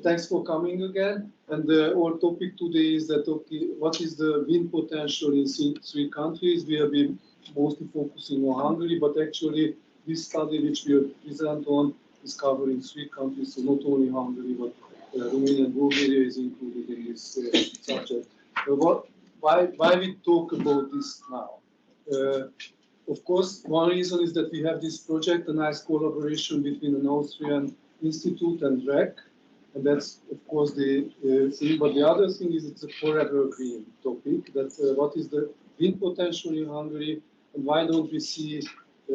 thanks for coming again. And our topic today is that, okay, what is the wind potential in three countries? We have been mostly focusing on Hungary, but actually this study which we will present on is covering three countries, so not only Hungary, but Romania and Bulgaria is included in this subject. Why we talk about this now? Of course, one reason is that we have this project, a nice collaboration between an Austrian institute and REKK, and that's, of course, the thing. But the other thing is it's a forever green topic. That what is the wind potential in Hungary, and why don't we see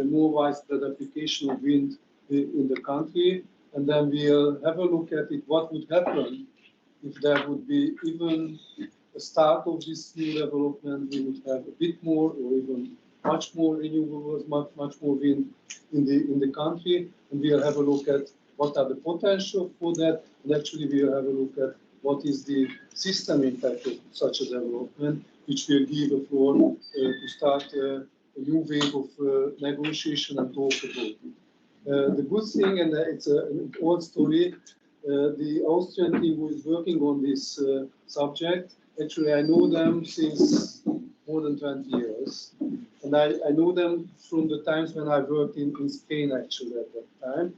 a more widespread application of wind in the country? And then we'll have a look at it. What would happen if there would be even a start of this new development? We would have a bit more, or even much more renewables, much more wind in the country, and we'll have a look at what are the potential for that, and actually we'll have a look at what is the system impact of such a development, which will give a floor to start a new wave of negotiation and talk about it. The good thing, and it's an old story, the Austrian team who is working on this subject, actually I know them since more than 20 years. And I know them from the times when I worked in Spain, actually, at that time.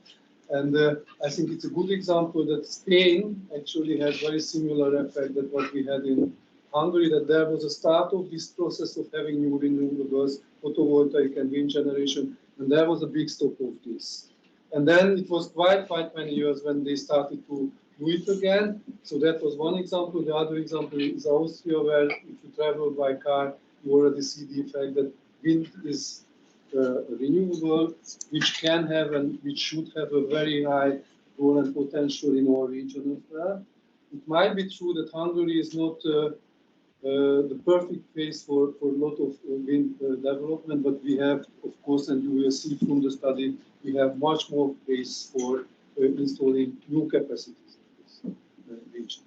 And I think it's a good example that Spain actually had very similar effect that what we had in Hungary, that there was a start of this process of having new renewables, photovoltaic and wind generation, and there was a big stop of this. And then it was quite many years when they started to do it again. So that was one example. The other example is Austria, where if you travel by car, you already see the effect that wind is renewable, which can have and which should have a very high role and potential in our region as well. It might be true that Hungary is not the perfect place for a lot of wind development, but we have, of course, and you will see from the study, we have much more place for installing new capacities in this region.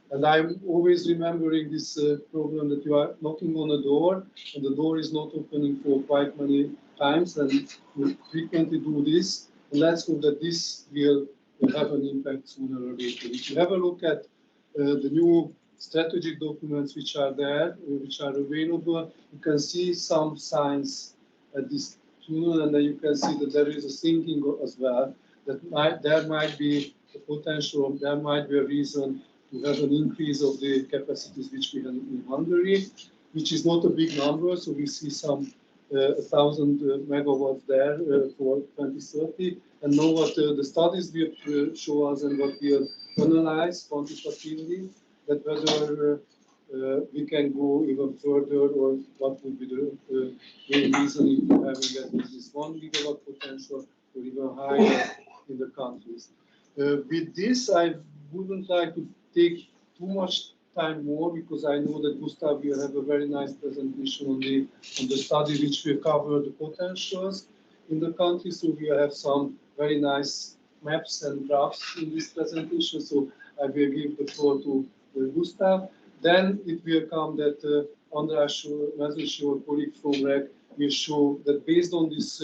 And I'm always remembering this problem that you are knocking on a door, and the door is not opening for quite many times, and you frequently do this. And let's hope that this will have an impact sooner or later. If you have a look at the new strategic documents which are there, which are available, you can see some signs at this tunnel, and then you can see that there is a thinking as well, that there might be a potential, there might be a reason to have an increase of the capacities which we have in Hungary, which is not a big number. So we see some 1,000 megawatts there for 2030. And now what the studies will show us and what we'll analyze quantitatively, that whether we can go even further, or what would be the main reason if we're having at least this 1 gigawatt potential or even higher in the countries. With this, I wouldn't like to take too much time more, because I know that Gustav will have a very nice presentation on the study which will cover the potentials in the country. So we have some very nice maps and graphs in this presentation. So I will give the floor to Gustav. Then it will come that András Mezősi, our colleague from REKK, will show that based on this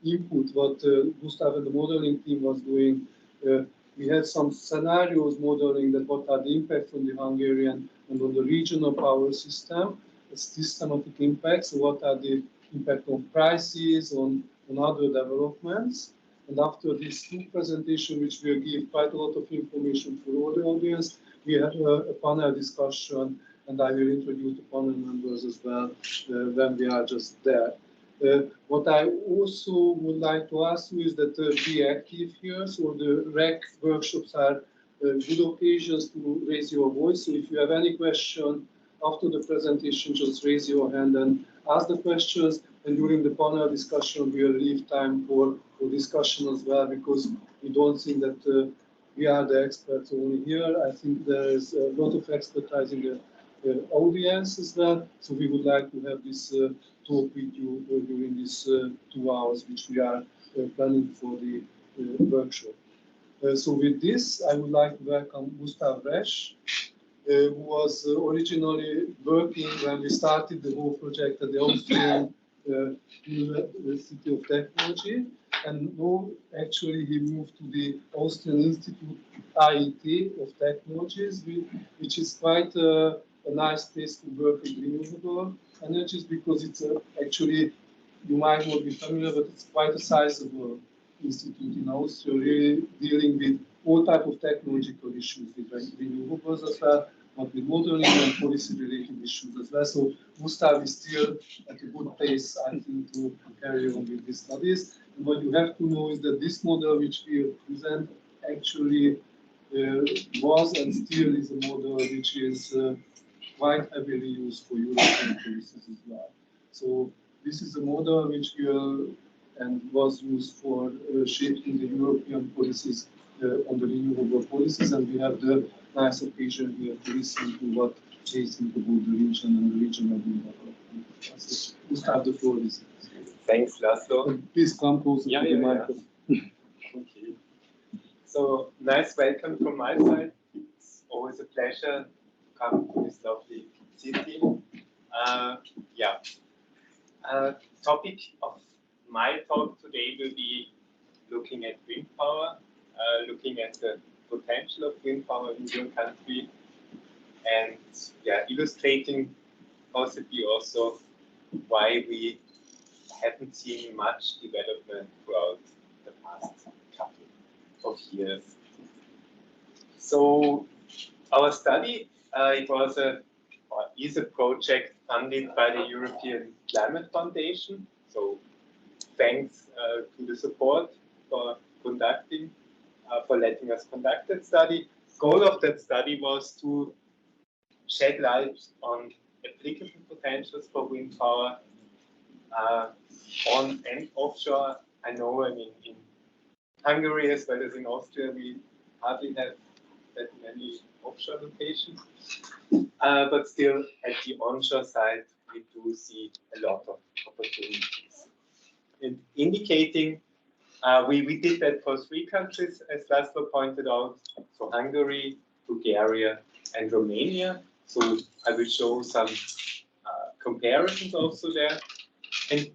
input, what Gustav and the modeling team was doing, we had some scenarios modeling that what are the impacts on the Hungarian and on the regional power system, systematic impacts, so what are the impact on prices, on other developments. And after these two presentations, which will give quite a lot of information for all the audience, we have a panel discussion, and I will introduce the panel members as well when we are just there. What I also would like to ask you is that be active here. So the REKK workshops are good occasions to raise your voice. So if you have any question after the presentation, just raise your hand and ask the questions. And during the panel discussion, we'll leave time for discussion as well, because we don't think that we are the experts only here. I think there is a lot of expertise in the audience as well. So we would like to have this talk with you during these 2 hours, which we are planning for the workshop. So with this, I would like to welcome Gustav Resch, who was originally working when we started the whole project at the Austrian University of Technology, and now actually he moved to the Austrian Institute REKK of Technologies, which is quite a nice place to work in renewable energies because it's actually, you might not be familiar, but it's quite a sizable institute in Austria, really dealing with all type of technological issues with renewables as well, but with modeling and policy-related issues as well. So Gustav is still at a good pace, I think, to carry on with these studies. And what you have to know is that this model which we present actually was and still is a model which is quite heavily used for European policies as well. So this is a model which will and was used for shaping the European policies on the renewable policies, and we have the nice occasion here to listen to what they think about the region and the regional development. Gustav, the floor is yours. Thanks, Laszlo. Please come closer to the microphone. Okay. So, nice welcome from my side. It's always a pleasure to come to this lovely city. Topic of my talk today will be looking at wind power, looking at the potential of wind power in your country, and illustrating possibly also why we haven't seen much development throughout the past couple of years. So our study, it was is a project funded by the European Climate Foundation. So thanks to the support for conducting, for letting us conduct that study. Goal of that study was to shed light on applicable potentials for wind power on and offshore. I know, in Hungary as well as in Austria, we hardly have that many offshore locations. But still, at the onshore side, we do see a lot of opportunities. And indicating, we did that for 3 countries, as Laszlo pointed out, so Hungary, Bulgaria, and Romania. So I will show some comparisons also there. And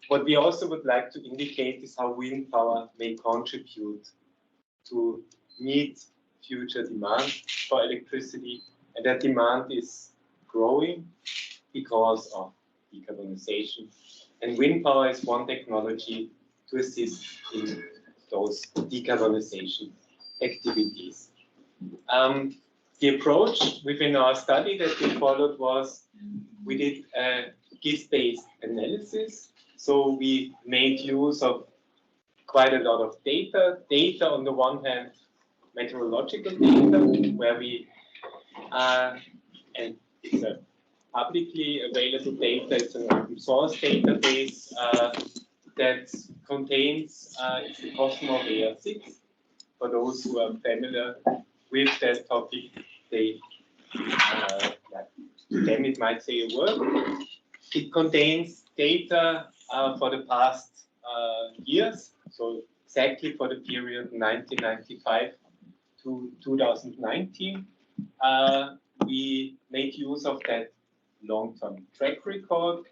what we also would like to indicate is how wind power may contribute to meet future demand for electricity. And that demand is growing because of decarbonization. And wind power is one technology to assist in those decarbonization activities. The approach within our study that we followed was we did a GIS-based analysis. So we made use of quite a lot of data. Data on the one hand, meteorological data, where we and it's a publicly available data. It's an open source database that contains it's the Cosmo AR6. For those who are familiar with that topic, they to them it might say a word. It contains data for the past years, so exactly for the period 1995 to 2019. We made use of that long-term track record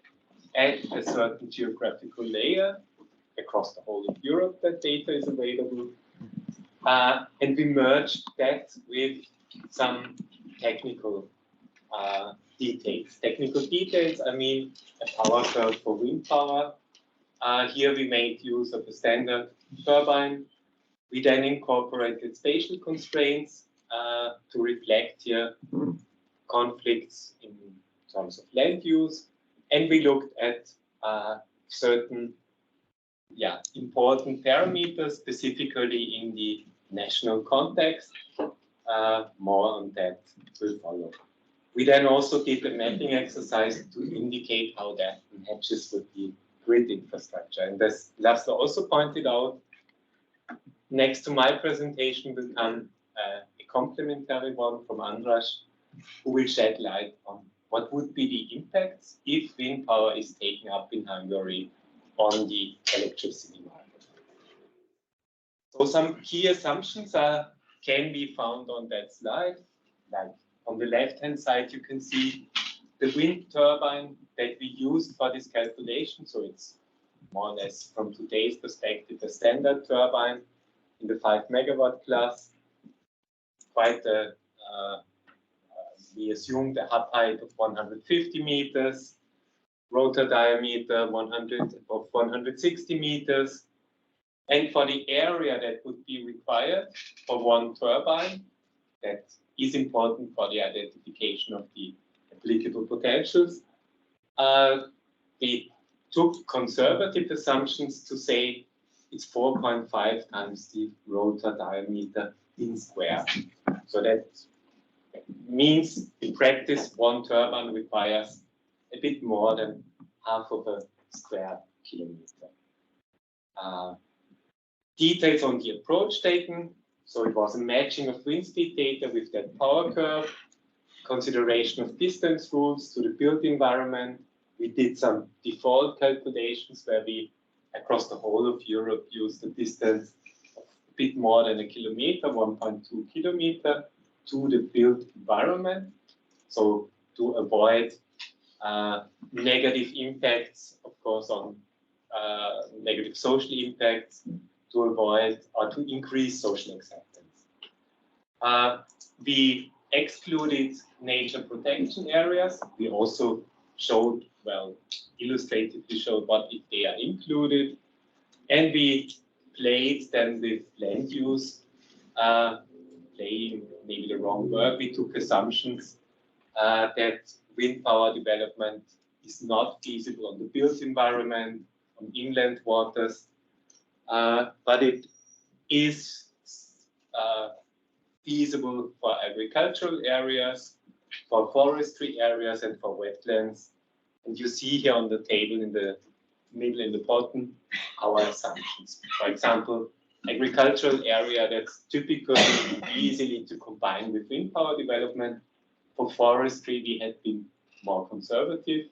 at a certain geographical layer across the whole of Europe. That data is available. And we merged that with some technical details. Technical details, I mean a power curve for wind power. Here we made use of a standard turbine. We then incorporated spatial constraints to reflect here conflicts in terms of land use. And we looked at certain important parameters, specifically in the national context. More on that will follow. We then also did a mapping exercise to indicate how that matches with the grid infrastructure. And as Laszlo also pointed out, next to my presentation will come a complementary one from Andras, who will shed light on what would be the impacts if wind power is taken up in Hungary on the electricity market. So some key assumptions can be found on that slide. Like on the left-hand side, you can see the wind turbine that we used for this calculation, so it's more or less from today's perspective a standard turbine in the 5 megawatt class, quite a we assumed a hub height of 150 meters, rotor diameter 160 meters, and for the area that would be required for one turbine, that is important for the identification of the applicable potentials. We took conservative assumptions to say it's 4.5 times the rotor diameter in square. So that means in practice one turbine requires a bit more than half of a square kilometer. Details on the approach taken. So it was a matching of wind speed data with that power curve, consideration of distance rules to the built environment. We did some default calculations where we, across the whole of Europe, used a distance of a bit more than a kilometer, 1.2 kilometer, to the built environment. So to avoid negative impacts, of course, on negative social impacts, to avoid or to increase social acceptance. We excluded nature protection areas. We also showed, well, illustratively showed what if they are included. And we played then with land use, playing maybe the wrong word. We took assumptions that wind power development is not feasible on the built environment, on inland waters, but it is feasible for agricultural areas, for forestry areas, and for wetlands. And you see here on the table in the middle, in the bottom, our assumptions. For example, agricultural area that's typically easily to combine with wind power development. For forestry, we had been more conservative,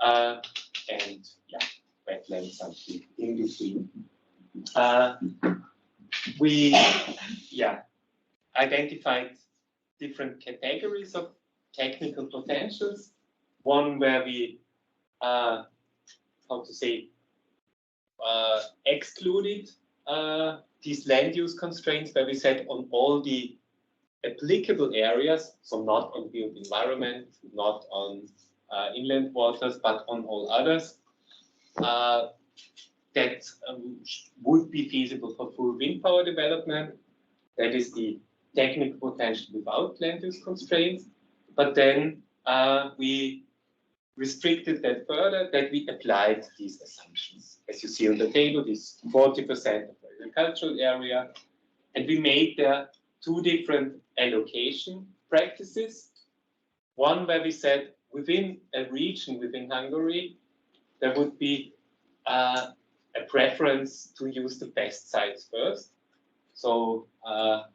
and yeah, wetlands something in between. We identified different categories of technical potentials. One where we, excluded these land use constraints, where we said on all the applicable areas, so not on built environment, not on inland waters, but on all others, that would be feasible for full wind power development. That is the technical potential without land use constraints. But then we restricted that further, that we applied these assumptions. As you see on the table, this 40% of agricultural area. And we made there two different allocation practices. One where we said within a region within Hungary, there would be a preference to use the best sites first. So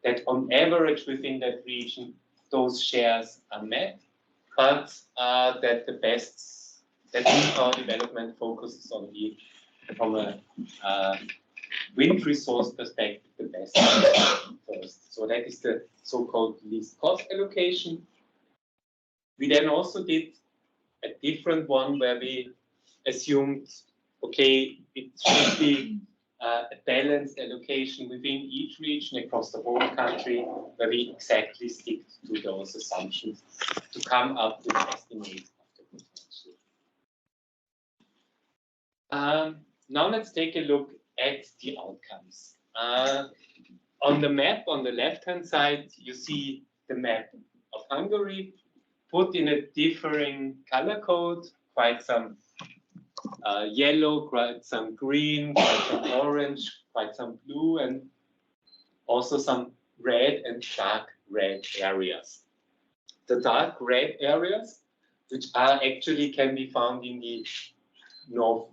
that on average within that region, those shares are met, but that the best, that wind power development focuses on the, from a wind resource perspective, the best first. So that is the so-called least cost allocation. We then also did a different one where we assumed, okay, it should be a balanced allocation within each region across the whole country, where we exactly stick to those assumptions to come up with estimates of the potential. Now let's take a look at the outcomes. On the map on the left-hand side, you see the map of Hungary, put in a differing color code, quite some yellow, quite some green, quite some orange, quite some blue, and also some red and dark red areas. The dark red areas, which are actually can be found in the north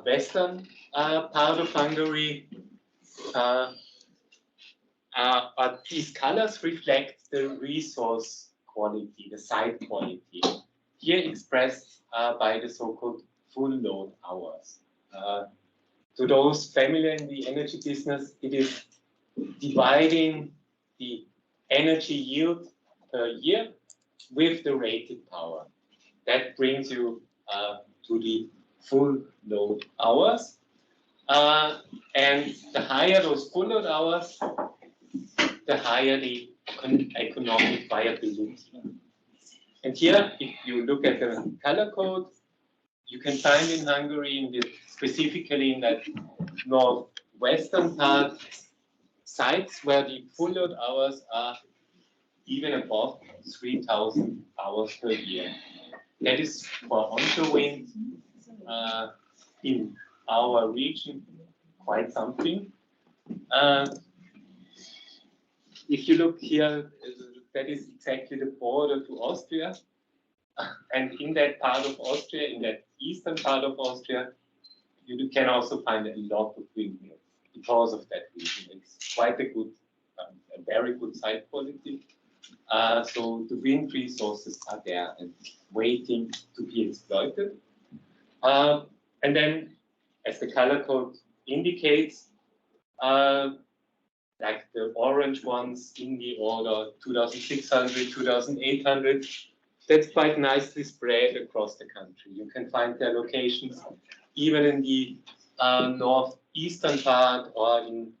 western part of Hungary, these colors reflect the resource quality, the site quality, here expressed by the so-called full load hours. To those familiar in the energy business, it is dividing the energy yield per year with the rated power. that brings you to the full load hours. And the higher those full load hours, the higher the economic viability. And here, if you look at the color code, you can find in Hungary, specifically in that northwestern part, sites where the full load hours are even above 3,000 hours per year. That is for onshore wind in our region quite something. If you look here, that is exactly the border to Austria. And in that part of Austria, in that eastern part of Austria, you can also find a lot of windmills because of that reason. It's quite a good, a very good site quality. So the wind resources are there and waiting to be exploited. And then, as the color code indicates, like the orange ones in the order 2,600, 2,800, that's quite nicely spread across the country. You can find their locations even in the northeastern part or in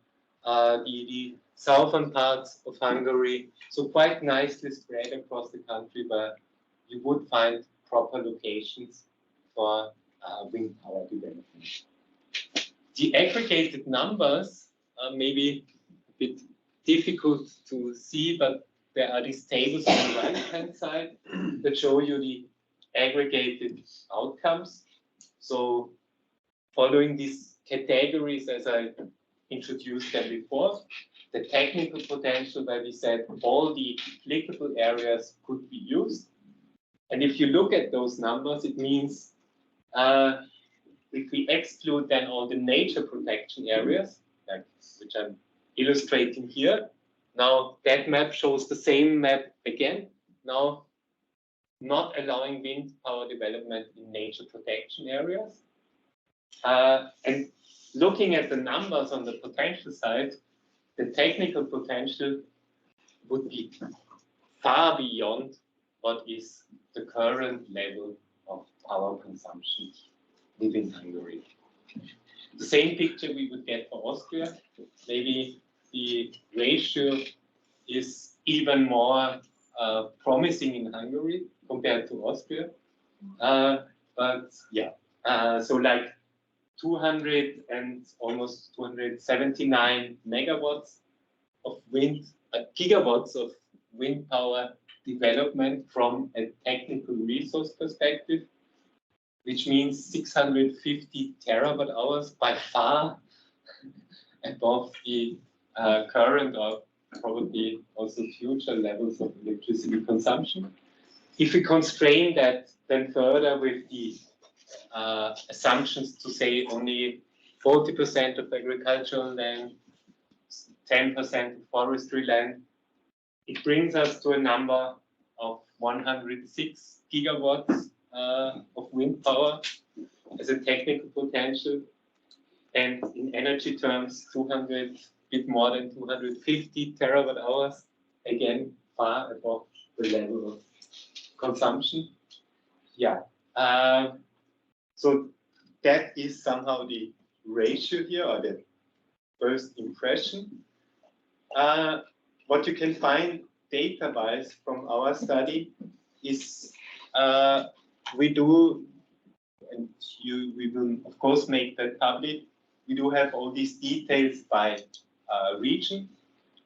the southern parts of Hungary. So quite nicely spread across the country where you would find proper locations for wind power development. The aggregated numbers are maybe a bit difficult to see, but there are these tables on the right-hand side that show you the aggregated outcomes. So following these categories, as I introduced them before, the technical potential where we said all the applicable areas could be used. And if you look at those numbers, it means if we exclude then all the nature protection areas, like which I'm illustrating here, now that map shows the same map again, now not allowing wind power development in nature protection areas. And looking at the numbers on the potential side, the technical potential would be far beyond what is the current level of power consumption within Hungary. The same picture we would get for Austria. Maybe the ratio is even more promising in Hungary compared to Austria. But yeah, so like 200 and almost 279 megawatts of wind, gigawatts of wind power development from a technical resource perspective, which means 650 terawatt hours, by far above the current or probably also future levels of electricity consumption. If we constrain that then further with the assumptions to say only 40% of agricultural land, 10% of forestry land, it brings us to a number of 106 gigawatts of wind power as a technical potential, and in energy terms, 200, bit more than 250 terawatt hours, again far above the level of consumption. Yeah, so that is somehow the ratio here, or the first impression. What you can find data-wise from our study is we do, and we will of course make that public, we do have all these details by region.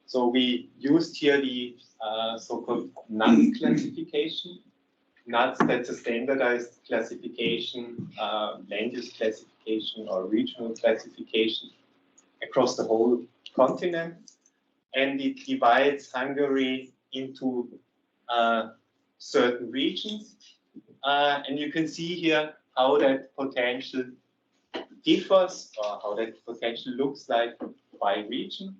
So we used here the so-called NUTS classification. NUTS, that's a standardized classification, land use classification or regional classification across the whole continent. And it divides Hungary into certain regions. And you can see here how that potential differs, or how that potential looks like by region.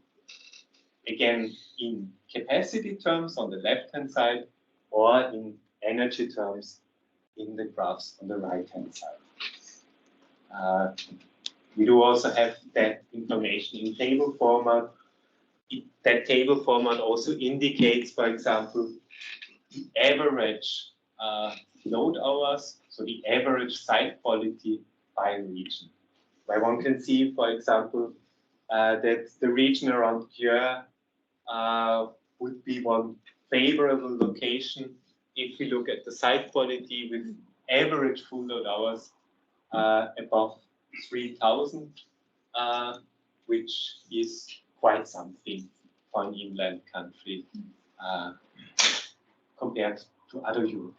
Again, in capacity terms on the left-hand side, or in energy terms in the graphs on the right-hand side. We do also have that information in table format. That table format also indicates, for example, the average load hours, so the average site quality by region. Where one can see, for example, that the region around Kjør would be one favorable location if we look at the site quality with average full load hours above 3,000, which is quite something for an inland country compared to other Europe.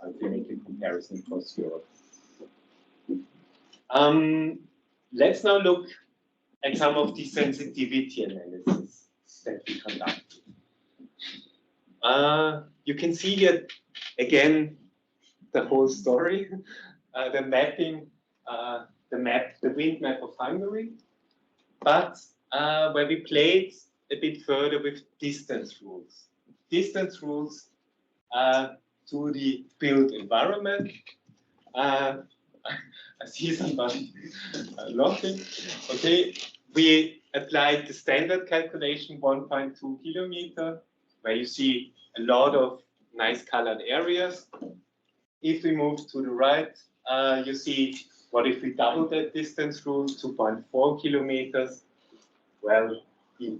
If we make a comparison across Europe. Let's now look at some of the sensitivity analysis that we conducted. You can see here again the whole story, the mapping, the wind map of Hungary, but where we played a bit further with distance rules. Distance rules to the built environment. I see somebody laughing. Okay, we applied the standard calculation 1.2 kilometer, where you see a lot of nice colored areas. If we move to the right, you see what if we double that distance rule, 2.4 kilometers. Well, the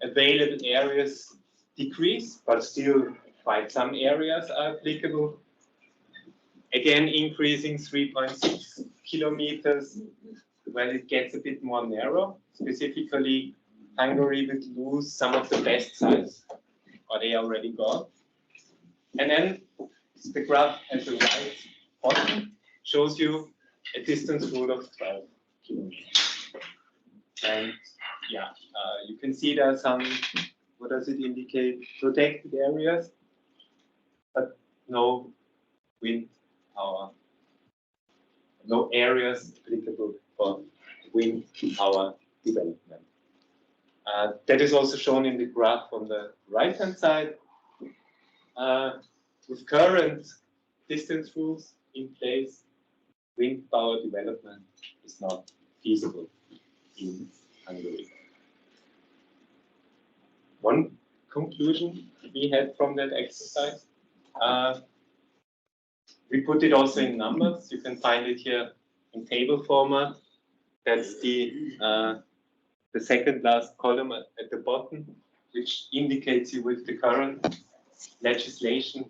available areas decrease, but still quite some areas are applicable. Again, increasing 3.6 kilometers, well, it gets a bit more narrow. Specifically, Hungary would lose some of the best sites, or they already gone. And then the graph at the right bottom shows you a distance rule of 12 kilometers. And yeah, you can see there are some, what does it indicate? Protected areas, but no wind power, no areas applicable for wind power development. That is also shown in the graph on the right-hand side. With current distance rules in place, wind power development is not feasible in Hungary. One conclusion we had from that exercise, we put it also in numbers. You can find it here in table format. That's the second last column at the bottom, which indicates you with the current legislation,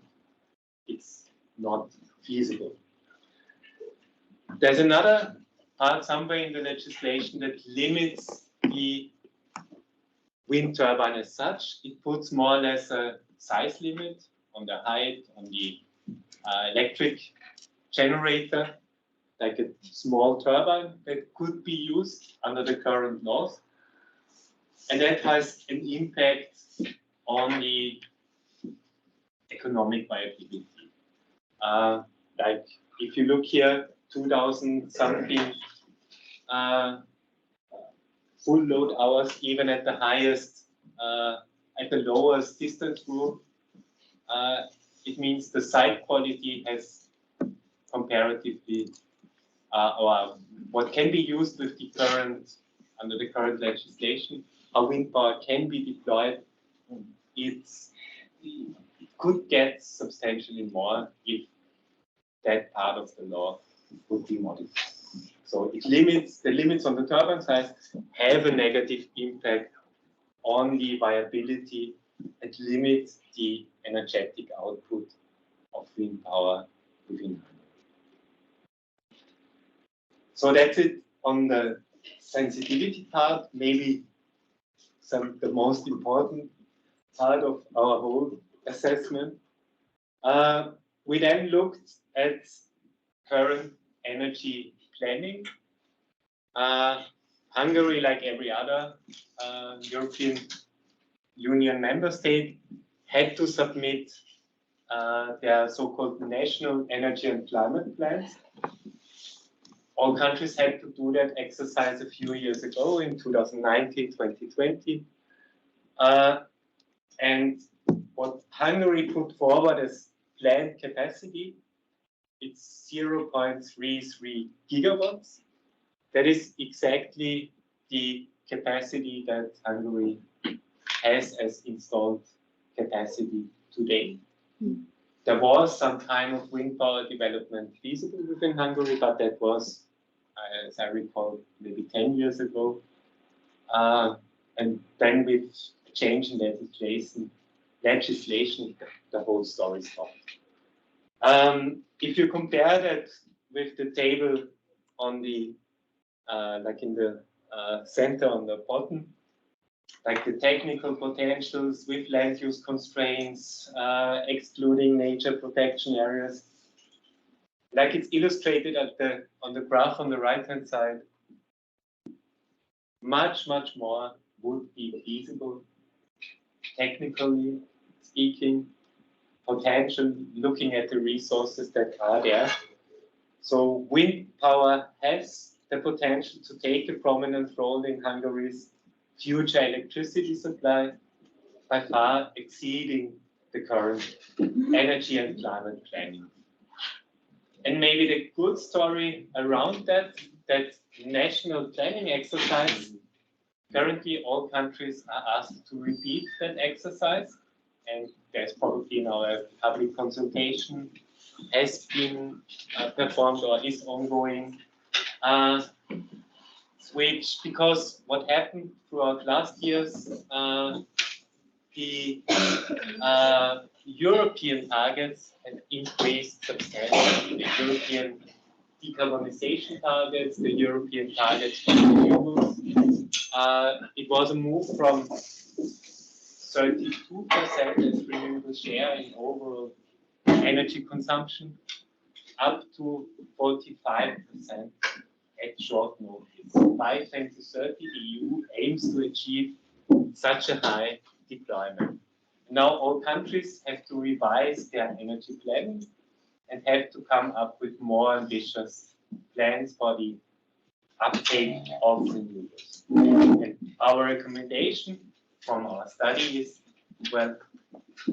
it's not feasible. There's another part somewhere in the legislation that limits the wind turbine as such. It puts more or less a size limit on the height, on the electric generator, like a small turbine that could be used under the current laws. And that has an impact on the economic viability. Like if you look here, 2,000 something full load hours, even at the highest, at the lowest distance rule, it means the site quality has comparatively, or what can be used with the current, under the current legislation, how wind power can be deployed, it could get substantially more if that part of the law would be modified. So it limits, the limits on the turbine size have a negative impact on the viability and limits the energetic output of wind power within Hungary. So that's it on the sensitivity part, maybe the most important part of our whole assessment. We then looked at current energy planning. Hungary, like every other European Union member state, had to submit their so-called national energy and climate plans. All countries had to do that exercise a few years ago in 2019, 2020. And what Hungary put forward as planned capacity, it's 0.33 gigawatts. That is exactly the capacity that Hungary has as installed capacity today. there was some kind of wind power development feasible within Hungary, but that was, as I recall, maybe 10 years ago. And then with change in legislation, the whole story stopped. If you compare that with the table on the, like in the center on the bottom, like the technical potentials with land use constraints, excluding nature protection areas, like it's illustrated on the graph on the right-hand side, much more would be feasible, technically speaking, potential, looking at the resources that are there. So wind power has the potential to take a prominent role in Hungary's future electricity supply, by far exceeding the current energy and climate planning. And maybe the good story around that national planning exercise, currently all countries are asked to repeat that exercise, and there's probably now a public consultation has been performed or is ongoing, because what happened throughout last years, the European targets have increased substantially. The European decarbonization targets, the European targets for renewables. It was a move from 32% as renewable share in overall energy consumption up to 45% at short notice. By 2030, the EU aims to achieve such a high deployment. Now all countries have to revise their energy planning and have to come up with more ambitious plans for the uptake of renewables. And our recommendation from our study is, well,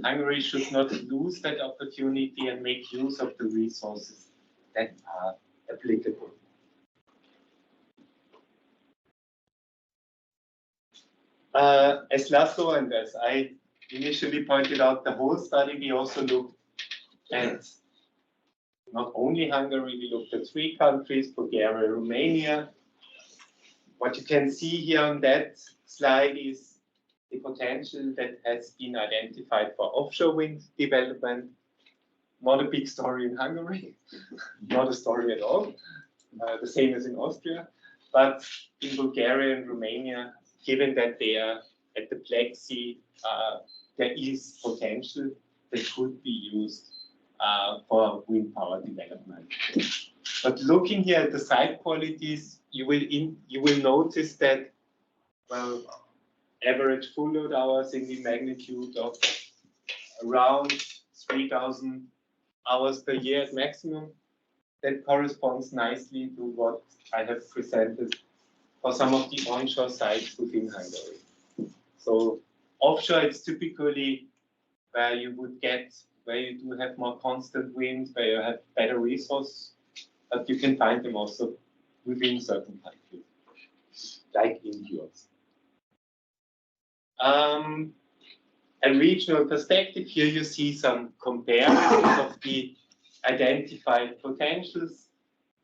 Hungary should not lose that opportunity and make use of the resources that are applicable. As Laszlo and as I initially pointed out, the whole study, we also looked at not only Hungary, we looked at 3 countries, Bulgaria, Romania. What you can see here on that slide is the potential that has been identified for offshore wind development. Not a big story in Hungary, not a story at all, the same as in Austria. But in Bulgaria and Romania, given that they are at the Black Sea, there is potential that could be used for wind power development. But looking here at the site qualities, you will notice that, well, average full load hours in the magnitude of around 3,000 hours per year at maximum. That corresponds nicely to what I have presented for some of the onshore sites within Hungary. So offshore, it's typically where you do have more constant winds, where you have better resources, but you can find them also within certain countries, like in Europe. A regional perspective, here you see some comparisons of the identified potentials,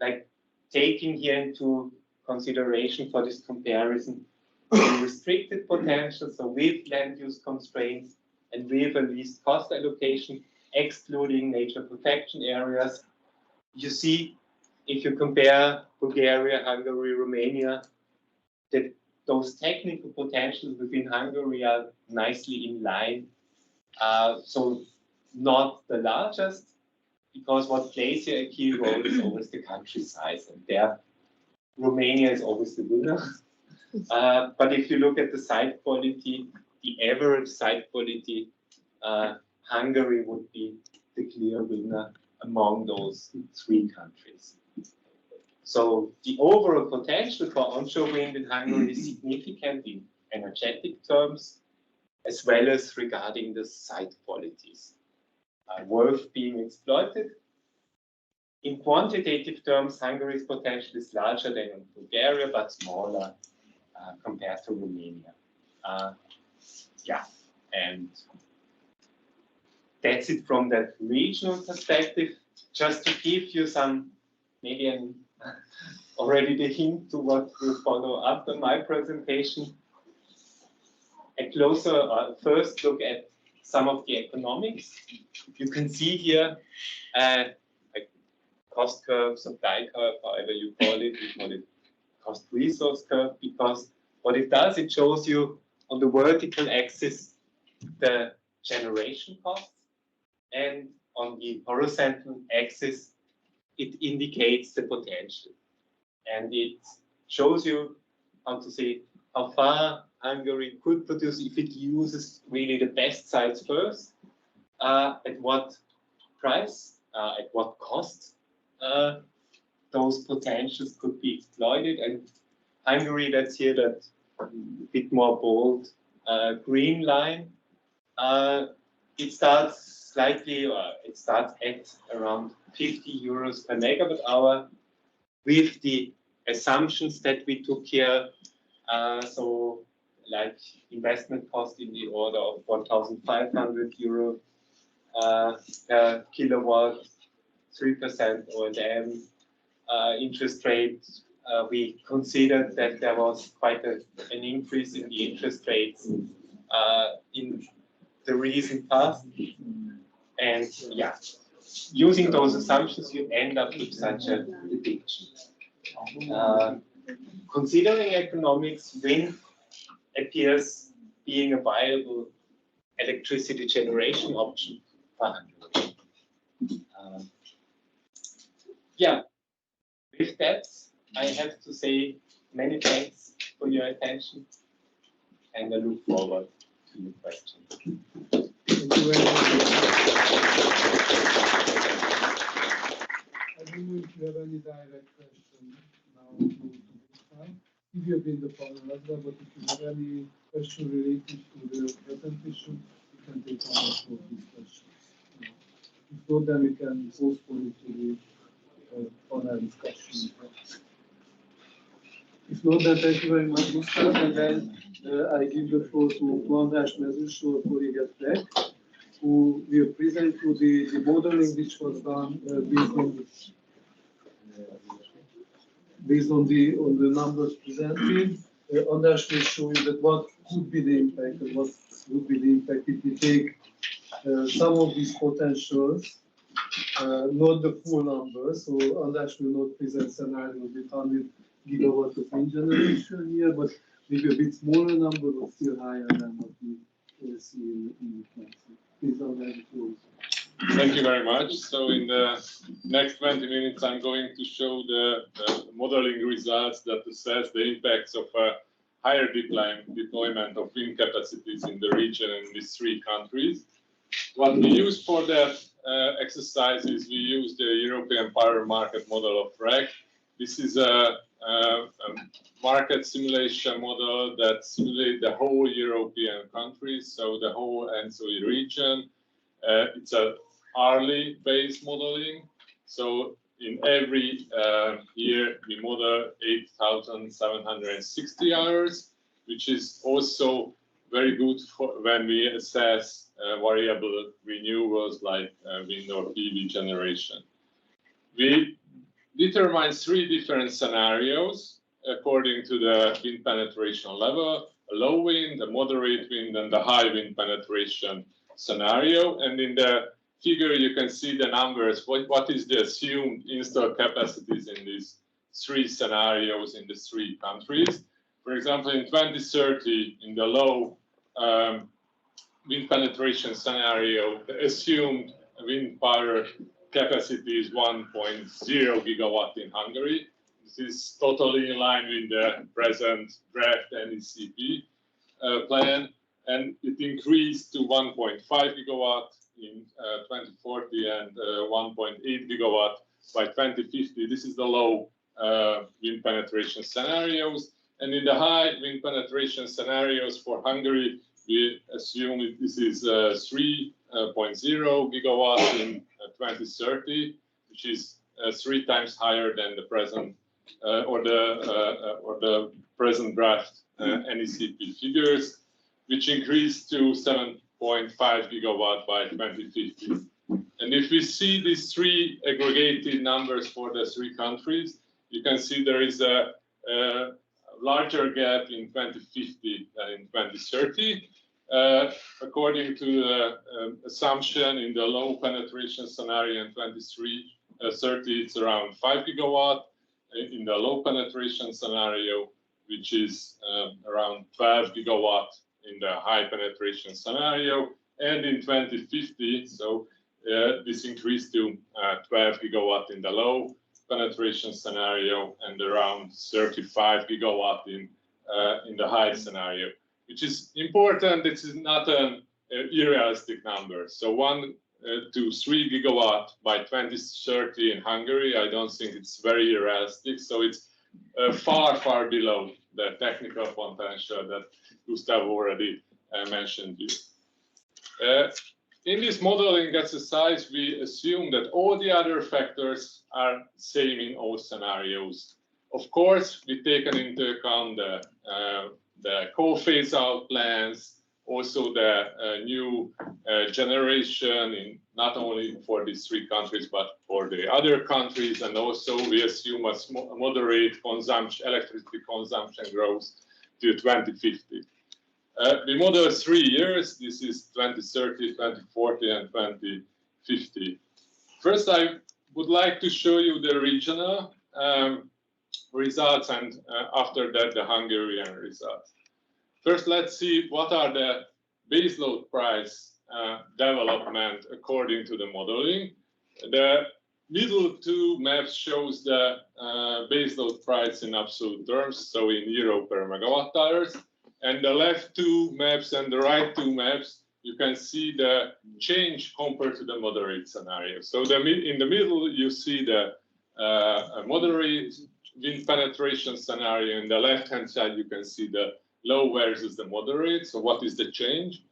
like taking here into consideration for this comparison the restricted potential, so with land use constraints and with a least cost allocation, excluding nature protection areas. You see, if you compare Bulgaria, Hungary, Romania, that those technical potentials within Hungary are nicely in line. So not the largest, because what plays here a key role is always the country size, and there Romania is always the winner. But if you look at the site quality, the average site quality, Hungary would be the clear winner among those 3 countries. So the overall potential for onshore wind in Hungary is significant in energetic terms, as well as regarding the site qualities, worth being exploited. In quantitative terms, Hungary's potential is larger than in Bulgaria, but smaller compared to Romania. Yeah, and that's it from that regional perspective. Just to give you some, maybe already the hint to what will follow after my presentation. A closer first look at some of the economics. You can see here a cost curve, supply curve, however you call it. We call it cost resource curve, because what it does, it shows you on the vertical axis the generation costs, and on the horizontal axis it indicates the potential, and it shows you how far Hungary could produce if it uses really the best sites first, at what price, at what cost those potentials could be exploited. And Hungary, that's here that bit more bold green line. It starts slightly, it starts at around 50 euros per megawatt hour with the assumptions that we took here. So like investment cost in the order of 1,500 euro per kilowatt, 3% O&M, interest rate. We considered that there was quite an increase in the interest rates in the recent past. And yeah, using those assumptions, you end up with such a prediction. Considering economics, wind appears being a viable electricity generation option for Hungary. Yeah, with that, I have to say many thanks for your attention, and I look forward to your questions. Thank you very much. I don't know if you have any direct questions now to this time. If you have been the panel as well, but if you have any question related to the presentation, you can take one or two of these questions. If not, then we can postpone it to the panel discussion. If not, then thank you very much, Gustav. And then I give the floor to András Mezősor, colleague at REKK, who will present you the modeling which was done based on the numbers presented. András will show you that what could be the impact and what would be the impact if we take some of these potentials, not the full numbers. So András will not present scenarios with 100 gigawatts of wind generation here, but maybe a bit smaller number, but still higher than what we see in the plan. Please, András, Thank you very much. So in the next 20 minutes, I'm going to show the modeling results that assess the impacts of a higher deployment of wind capacities in the region in these three countries. What we use for that exercise is we use the European Power Market Model of REKK. This is a market simulation model that simulates the whole European countries, so the whole ENSOE region. It's a hourly based modeling. So in every year we model 8,760 hours, which is also very good for when we assess variable renewables like wind or PV generation. We determine three different scenarios according to the wind penetration level: a low wind, a moderate wind, and the high wind penetration scenario. And in the figure you can see the numbers, what is the assumed installed capacities in these three scenarios in the three countries. For example, in 2030, in the low wind penetration scenario, the assumed wind power capacity is 1.0 gigawatt in Hungary. This is totally in line with the present draft NECP plan, and it increased to 1.5 gigawatt in 2040 and 1.8 gigawatt by 2050. This is the low wind penetration scenarios. And in the high wind penetration scenarios for Hungary, we assume this is 3.0 gigawatt in 2030, which is 3 times higher than the present or the present draft NECP figures, which increased to 7.5 0.5 gigawatt by 2050. And if we see these three aggregated numbers for the three countries, you can see there is a larger gap in 2050 than in 2030. According to the assumption in the low penetration scenario in 2030, it's around 5 gigawatt. In the low penetration scenario, which is around 12 gigawatt in the high penetration scenario, and in 2050, so this increased to 12 gigawatt in the low penetration scenario and around 35 gigawatt in the high scenario, which is important. This is not an unrealistic number. So 1 to 3 gigawatt by 2030 in Hungary, I don't think it's very realistic. So it's far, far below the technical potential that Gustav already mentioned here. In this modeling exercise, we assume that all the other factors are same in all scenarios. Of course, we taken into account the coal phase-out plans, also the new generation, in not only for these three countries, but for the other countries, and also we assume a moderate consumption, electricity consumption growth to 2050. We model 3 years. This is 2030, 2040, and 2050. First, I would like to show you the regional results, and after that, the Hungarian results. First, let's see what are the baseload price development according to the modeling. The middle two maps shows the baseload price in absolute terms, so in euro per megawatt hours. And the left two maps and the right two maps, you can see the change compared to the moderate scenario. So in the middle, you see the moderate wind penetration scenario. In the left-hand side, you can see the low versus the moderate. So what is the change?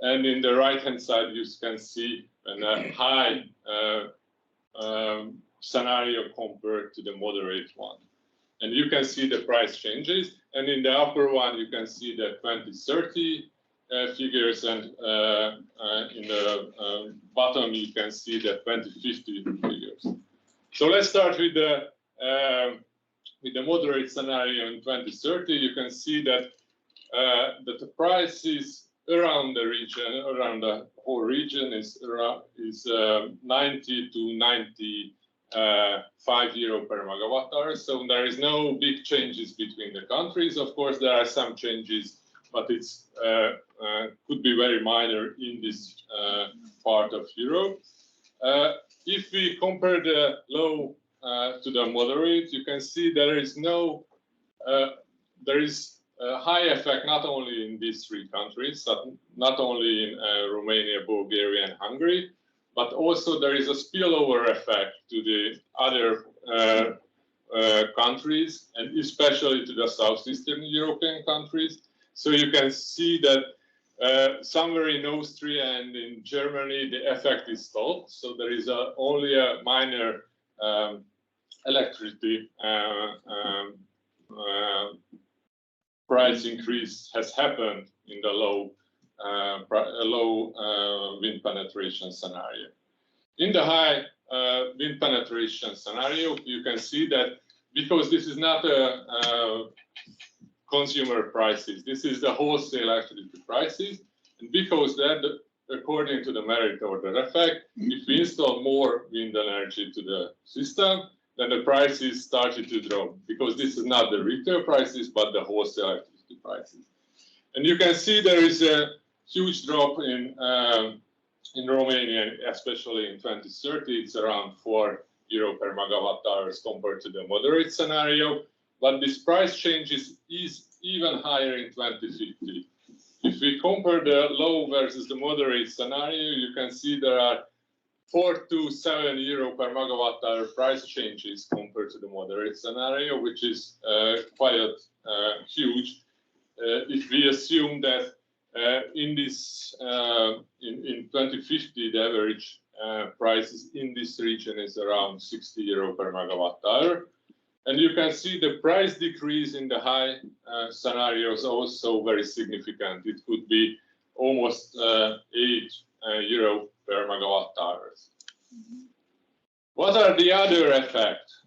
And in the right-hand side, you can see a high scenario compared to the moderate one. And you can see the price changes. And in the upper one, you can see the 2030 figures. And in the bottom, you can see the 2050 figures. So let's start with the moderate scenario in 2030. You can see that the prices around the region, around the whole region, is 90 to 95 euro per megawatt hour. So there is no big changes between the countries. Of course, there are some changes, but it's could be very minor in this part of Europe. If we compare the low to the moderate, you can see there is a high effect not only in these three countries, not only in Romania, Bulgaria, and Hungary, but also there is a spillover effect to the other countries, and especially to the southeastern European countries. So you can see that somewhere in Austria and in Germany, the effect is stalled. So there is only a minor electricity price increase has happened in the low wind penetration scenario. In the high wind penetration scenario, you can see that because this is not a consumer prices, this is the wholesale electricity prices, and because that, according to the merit order effect, if we install more wind energy to the system, then the prices started to drop, because this is not the retail prices, but the wholesale electricity prices. And you can see there is a huge drop in Romania, especially in 2030. It's around 4 euro per megawatt hours compared to the moderate scenario. But this price change is even higher in 2050. If we compare the low versus the moderate scenario, you can see there are 4 to 7 euro per megawatt hour price changes compared to the moderate scenario, which is quite huge. If we assume that in 2050, the average prices in this region is around 60 euro per megawatt hour. And you can see the price decrease in the high scenarios also very significant. It could be almost 8 euro per megawatt hours. What are the other effects?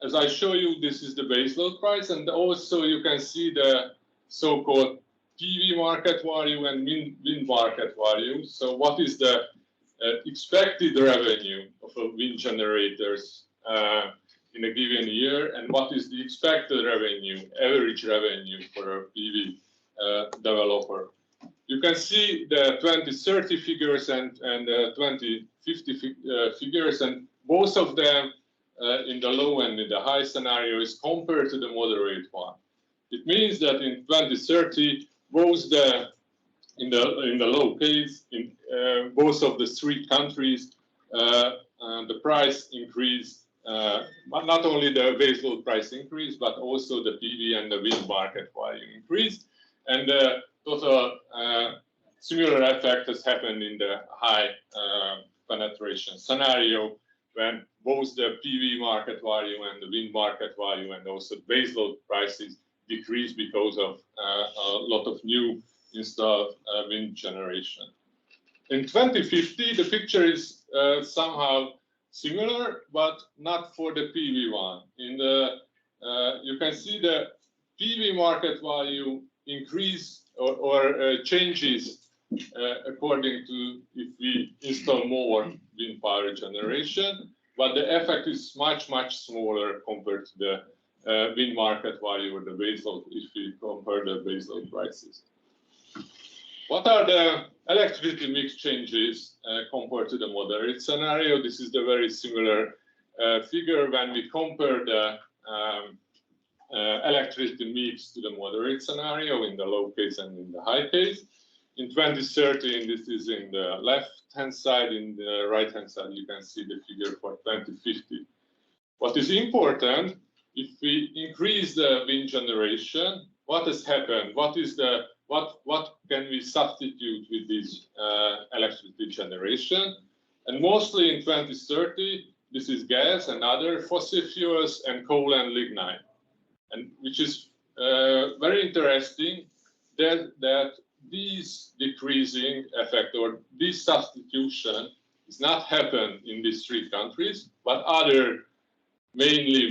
As I show you, this is the baseload price, and also you can see the so-called PV market value and wind market value. So what is the expected revenue of a wind generators in a given year, and what is the expected revenue, average revenue for a PV developer? You can see the 2030 figures and 2050 figures, and both of them in the low and in the high scenario is compared to the moderate one. It means that in 2030, both in the low case, in both of the three countries, the price increase, but not only the baseload price increase, but also the PV and the wind market value increase, and the total similar effect has happened in the high penetration scenario, when both the PV market value and the wind market value and also baseload prices decrease because of a lot of new installed wind generation. In 2050, the picture is somehow similar, but not for the PV one. In the you can see the PV market value increase or changes according to if we install more wind power generation, but the effect is much smaller compared to the wind market value or the baseload if we compare the baseload prices. What are the electricity mix changes compared to the moderate scenario? This is the very similar figure when we compare the electricity mix to the moderate scenario in the low case and in the high case. In 2030, and this is in the left-hand side, in the right-hand side, you can see the figure for 2050. What is important, if we increase the wind generation, what has happened? What can we substitute with this electricity generation? And mostly in 2030, this is gas and other fossil fuels and coal and lignite. And which is very interesting that this decreasing effect or this substitution is not happened in these three countries, but mainly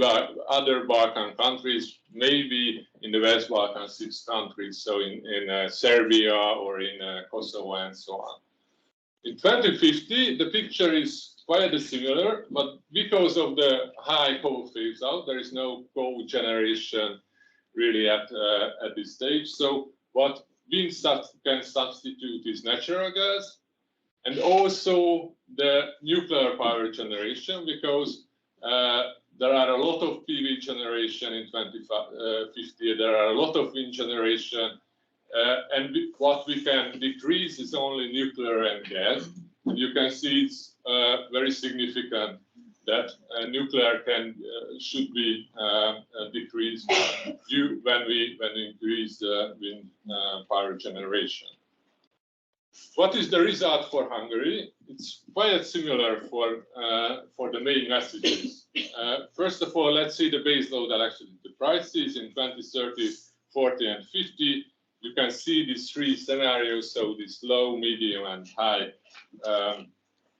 other Balkan countries, maybe in the West Balkan 6 countries, so in Serbia or in Kosovo and so on. In 2050, the picture is quite similar, but because of the high coal phase out, there is no coal generation really at this stage. So what wind can substitute is natural gas, and also the nuclear power generation, because there are a lot of PV generation in 2050, there are a lot of wind generation, and what we can decrease is only nuclear and gas. And you can see it's very significant that nuclear should be decreased when we increase the wind power generation. What is the result for Hungary? It's quite similar for the main messages. First of all, let's see the baseload electricity prices in 2030, 40, and 50. You can see these three scenarios, so this low, medium, and high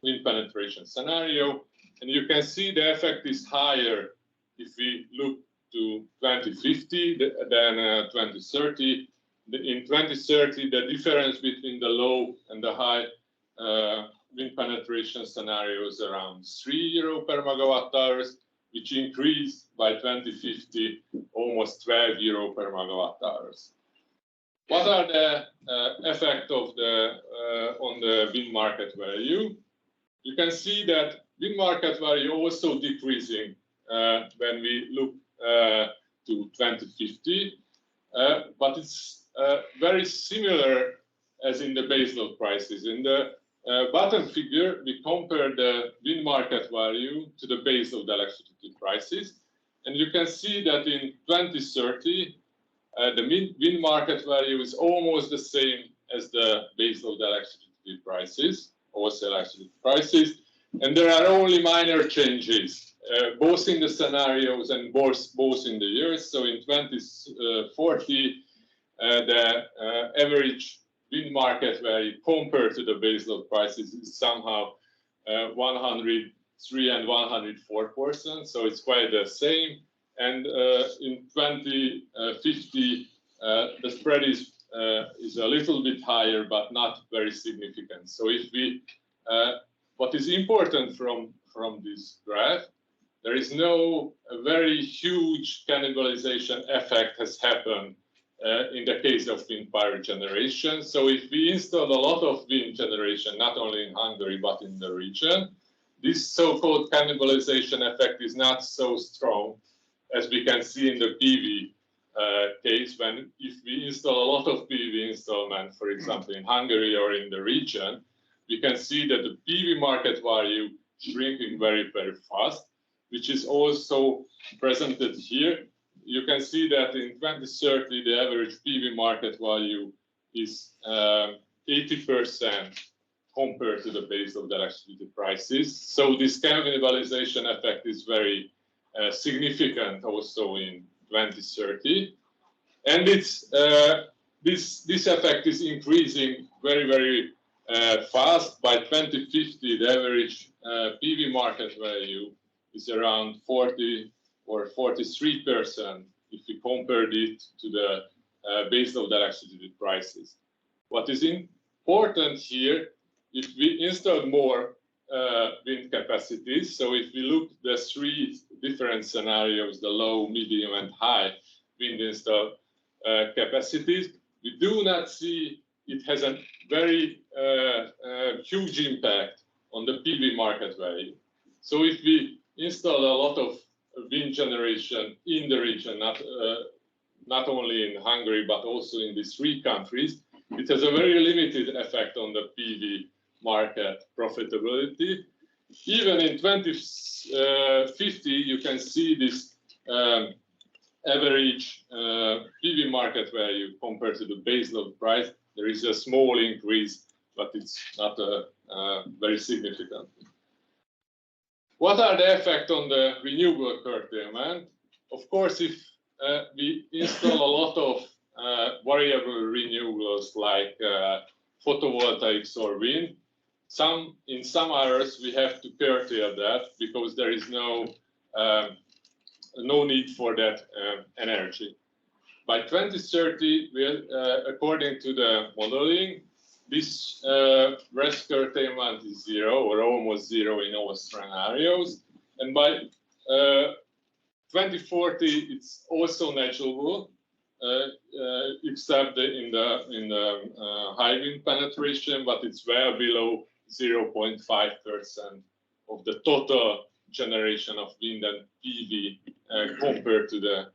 wind penetration scenario. And you can see the effect is higher if we look to 2050 than 2030. In 2030, the difference between the low and the high wind penetration scenario is around 3 euro per megawatt hours, which increased by 2050 almost 12 euro per megawatt hours. What are the effect of on the wind market value? You can see that wind market value also decreasing when we look to 2050, but it's very similar as in the baseload prices. In the bottom figure, we compare the wind market value to the baseload electricity prices, and you can see that in 2030, the wind market value is almost the same as the baseload electricity prices, wholesale electricity prices, and there are only minor changes, both in the scenarios and both in the years. So in 2040, the average wind market value compared to the baseload prices is somehow 103 and 104%, so it's quite the same. And in 2050, the spread is a little bit higher, but not very significant. So if we, what is important from this graph, there is no very huge cannibalization effect has happened in the case of wind power generation. So if we install a lot of wind generation, not only in Hungary, but in the region, this so-called cannibalization effect is not so strong as we can see in the PV case, when if we install a lot of PV installment, for example, in Hungary or in the region, we can see that the PV market value shrinking very, very fast, which is also presented here. You can see that in 2030, the average PV market value is 80% compared to the base of the electricity prices. So this cannibalization effect is very significant also in 2030. And it's, this effect is increasing very, very fast. By 2050, the average PV market value is around 40 or 43% if we compare it to the base of the electricity prices. What is important here, if we install more wind capacities, so if we look at the three different scenarios, the low, medium, and high wind install capacities, we do not see it has a very huge impact on the PV market value. So if we install a lot of wind generation in the region, not only in Hungary, but also in these three countries, it has a very limited effect on the PV market profitability. Even in 2050, you can see this average PV market value compared to the baseload price. There is a small increase, but it's not very significant. What are the effects on the renewable curtailment? Of course, if we install a lot of variable renewables like photovoltaics or wind, in some areas we have to curtail that because there is no need for that energy. By 2030, according to the modeling, this RESK curtailment is zero or almost zero in all scenarios. And by 2040, it's also negligible, except in the high wind penetration, but it's well below 0.5% of the total generation of wind and PV compared to the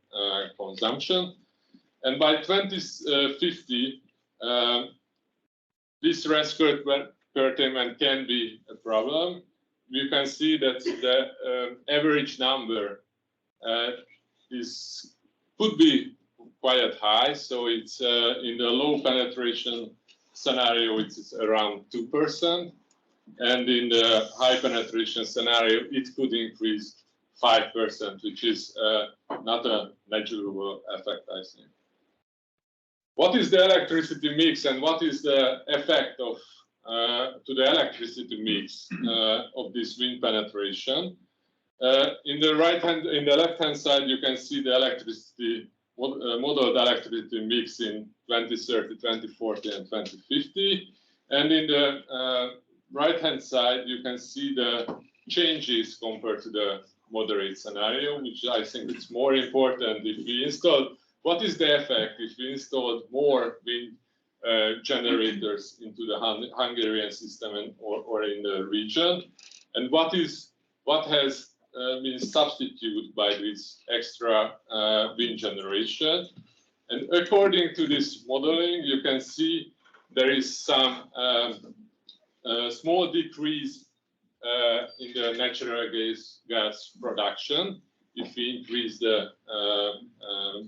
consumption. And by 2050, this RESK curtailment can be a problem. You can see that the average number could be quite high. So it's in the low penetration scenario, it's around 2%. And in the high penetration scenario, it could increase 5%, which is not a negligible effect, I think. What is the electricity mix and what is the effect of to the electricity mix of this wind penetration? In the left-hand side, you can see the electricity modeled electricity mix in 2030, 2040, and 2050. And in the right-hand side, you can see the changes compared to the moderate scenario, which I think is more important. If we install, what is the effect if we install more wind generators into the Hungarian system or in the region? And what has been substituted by this extra wind generation? And according to this modeling, you can see there is some small decrease in the natural gas production if we increase the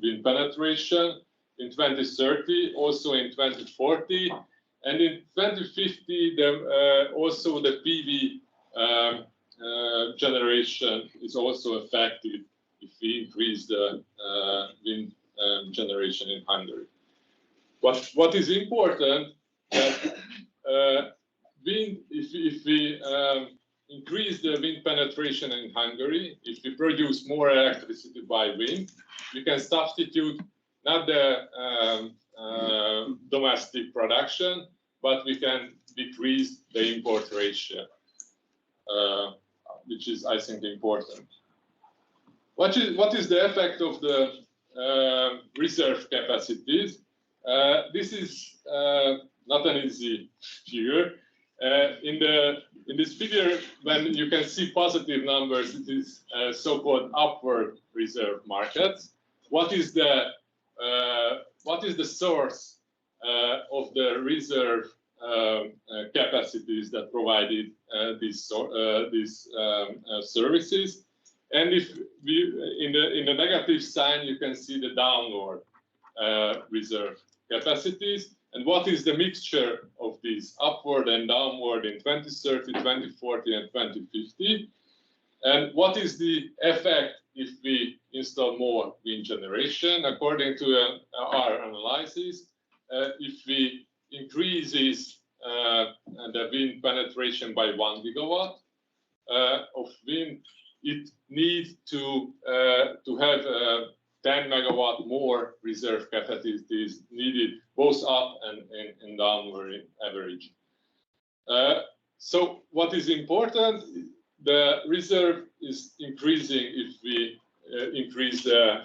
wind penetration in 2030, also in 2040, and in 2050, also the PV generation is also affected if we increase the wind generation in Hungary. What is important that if we increase the wind penetration in Hungary, if we produce more electricity by wind, we can substitute not the domestic production, but we can decrease the import ratio, which is, I think, important. What is the effect of the reserve capacities? This is not an easy figure. In this figure, when you can see positive numbers, it is so-called upward reserve markets. What is the source of the reserve capacities that provided these services? And if we in the negative sign, you can see the downward reserve capacities. And what is the mixture of these upward and downward in 2030, 2040, and 2050? And what is the effect if we install more wind generation? According to our analysis, if we increase the wind penetration by 1 gigawatt of wind, it needs to have 10 megawatt more reserve capacities needed, both up and downward average. So what is important? The reserve is increasing if we increase the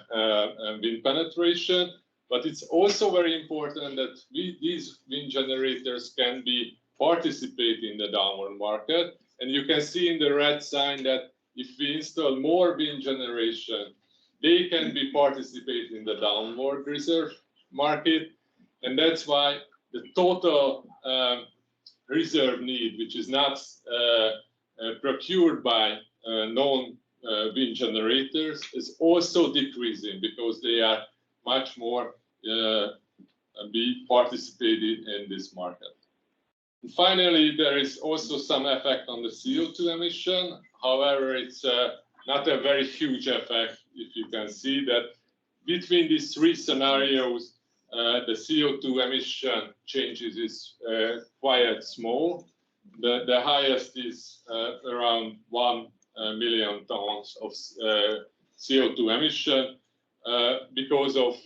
wind penetration, but it's also very important that these wind generators can be participate in the downward market. And you can see in the red sign that if we install more wind generation, they can be participate in the downward reserve market. And that's why the total reserve need, which is not procured by non-wind generators, is also decreasing because they are much more be participated in this market. And finally, there is also some effect on the CO2 emission. However, it's not a very huge effect. If you can see that between these three scenarios, the CO2 emission changes is quite small. The highest is around 1 million tons of CO2 emission because of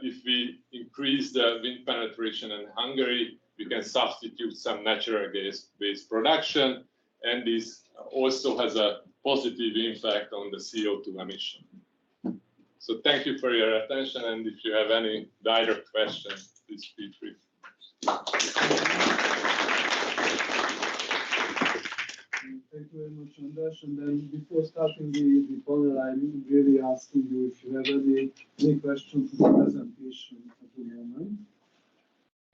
if we increase the wind penetration in Hungary, we can substitute some natural gas-based production, and this also has a positive impact on the CO2 emission. So thank you for your attention, and if you have any direct questions, please feel free. Thank you very much, András. And then before starting the panel, I'm really asking you if you have any questions to the presentation at the moment.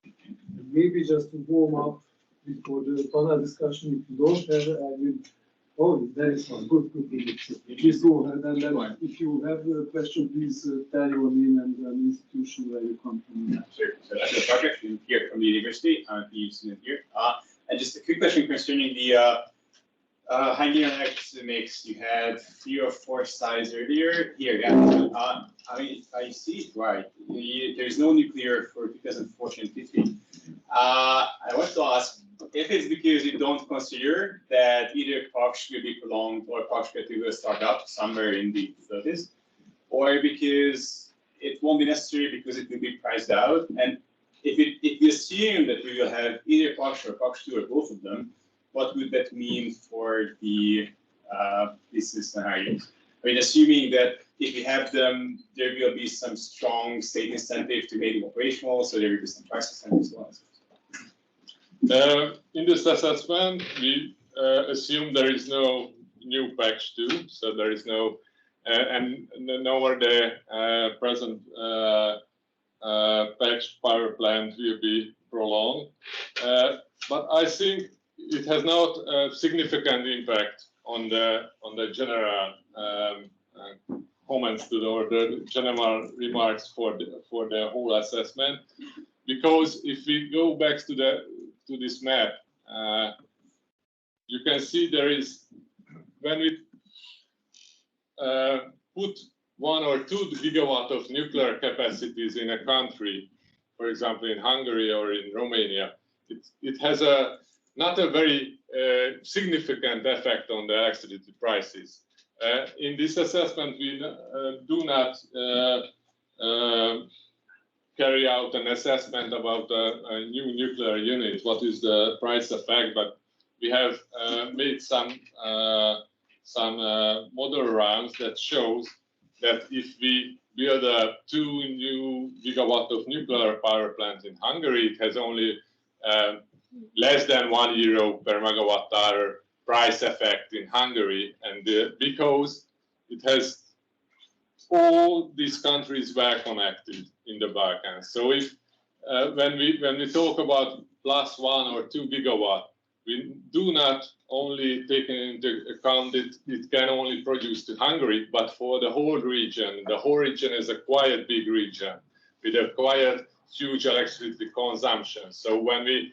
And maybe just to warm up before the panel discussion, if you don't have, I will. Oh, there is one. Good. Please go ahead. And then if you have a question, please tell your name and the institution where you come from. Sure. So that's a project here from the university. I'm the student here. And just a quick question concerning the Hungarian electricity mix. You had 3 or 4 slides earlier. Here, yeah. I mean, I see it right. There's no nuclear for 2014 and 15. I want to ask if it's because you don't consider that either PAX will be prolonged or PAX will start up somewhere in the 30s, or because it won't be necessary because it will be priced out. And if we assume that we will have either PAX or PAX 2 or both of them, what would that mean for the business scenarios? I mean, assuming that if we have them, there will be some strong state incentive to make them operational, so there will be some price incentives and so on. In this assessment, we assume there is no new PAX 2, so there is no, and nor the present PAX power plant will be prolonged. But I think it has not a significant impact on the general comments to or the general remarks for the whole assessment, because if we go back to this map, you can see there is, when we put 1 or 2 gigawatt of nuclear capacities in a country, for example in Hungary or in Romania, it has not a very significant effect on the electricity prices. In this assessment, we do not carry out an assessment about a new nuclear unit, what is the price effect, but we have made some model rounds that shows that if we build a 2 new gigawatt of nuclear power plant in Hungary, it has only less than €1 per megawatt hour price effect in Hungary, and because it has all these countries were connected in the Balkans. So if when we talk about +1 or 2 gigawatt, we do not only take into account that it can only produce to Hungary, but for the whole region. The whole region is a quite big region with a quite huge electricity consumption. So when we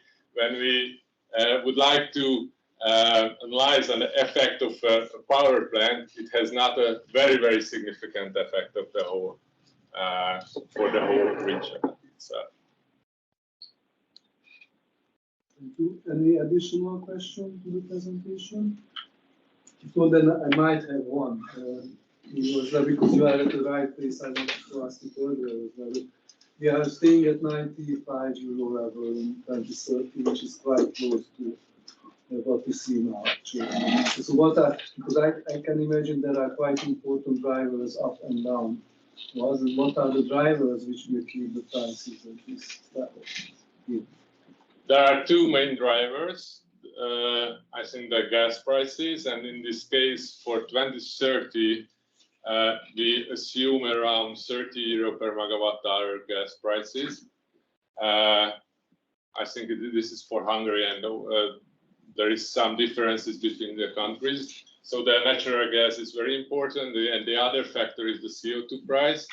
would like to analyze an effect of a power plant, it has not a very, very significant effect of the whole for the whole region. So. Thank you. Any additional question to the presentation? If not, then I might have one. It was because you are at the right place. I wanted to ask it earlier as well. We are staying at €95 level in 2030, which is quite close to what we see now, actually. So because I can imagine there are quite important drivers up and down. What are the drivers which will keep the prices at this level? Yeah. There are two main drivers. I think the gas prices, and in this case, for 2030, we assume around €30 per megawatt hour gas prices. I think this is for Hungary, and there is some differences between the countries. So the natural gas is very important, and the other factor is the CO2 price.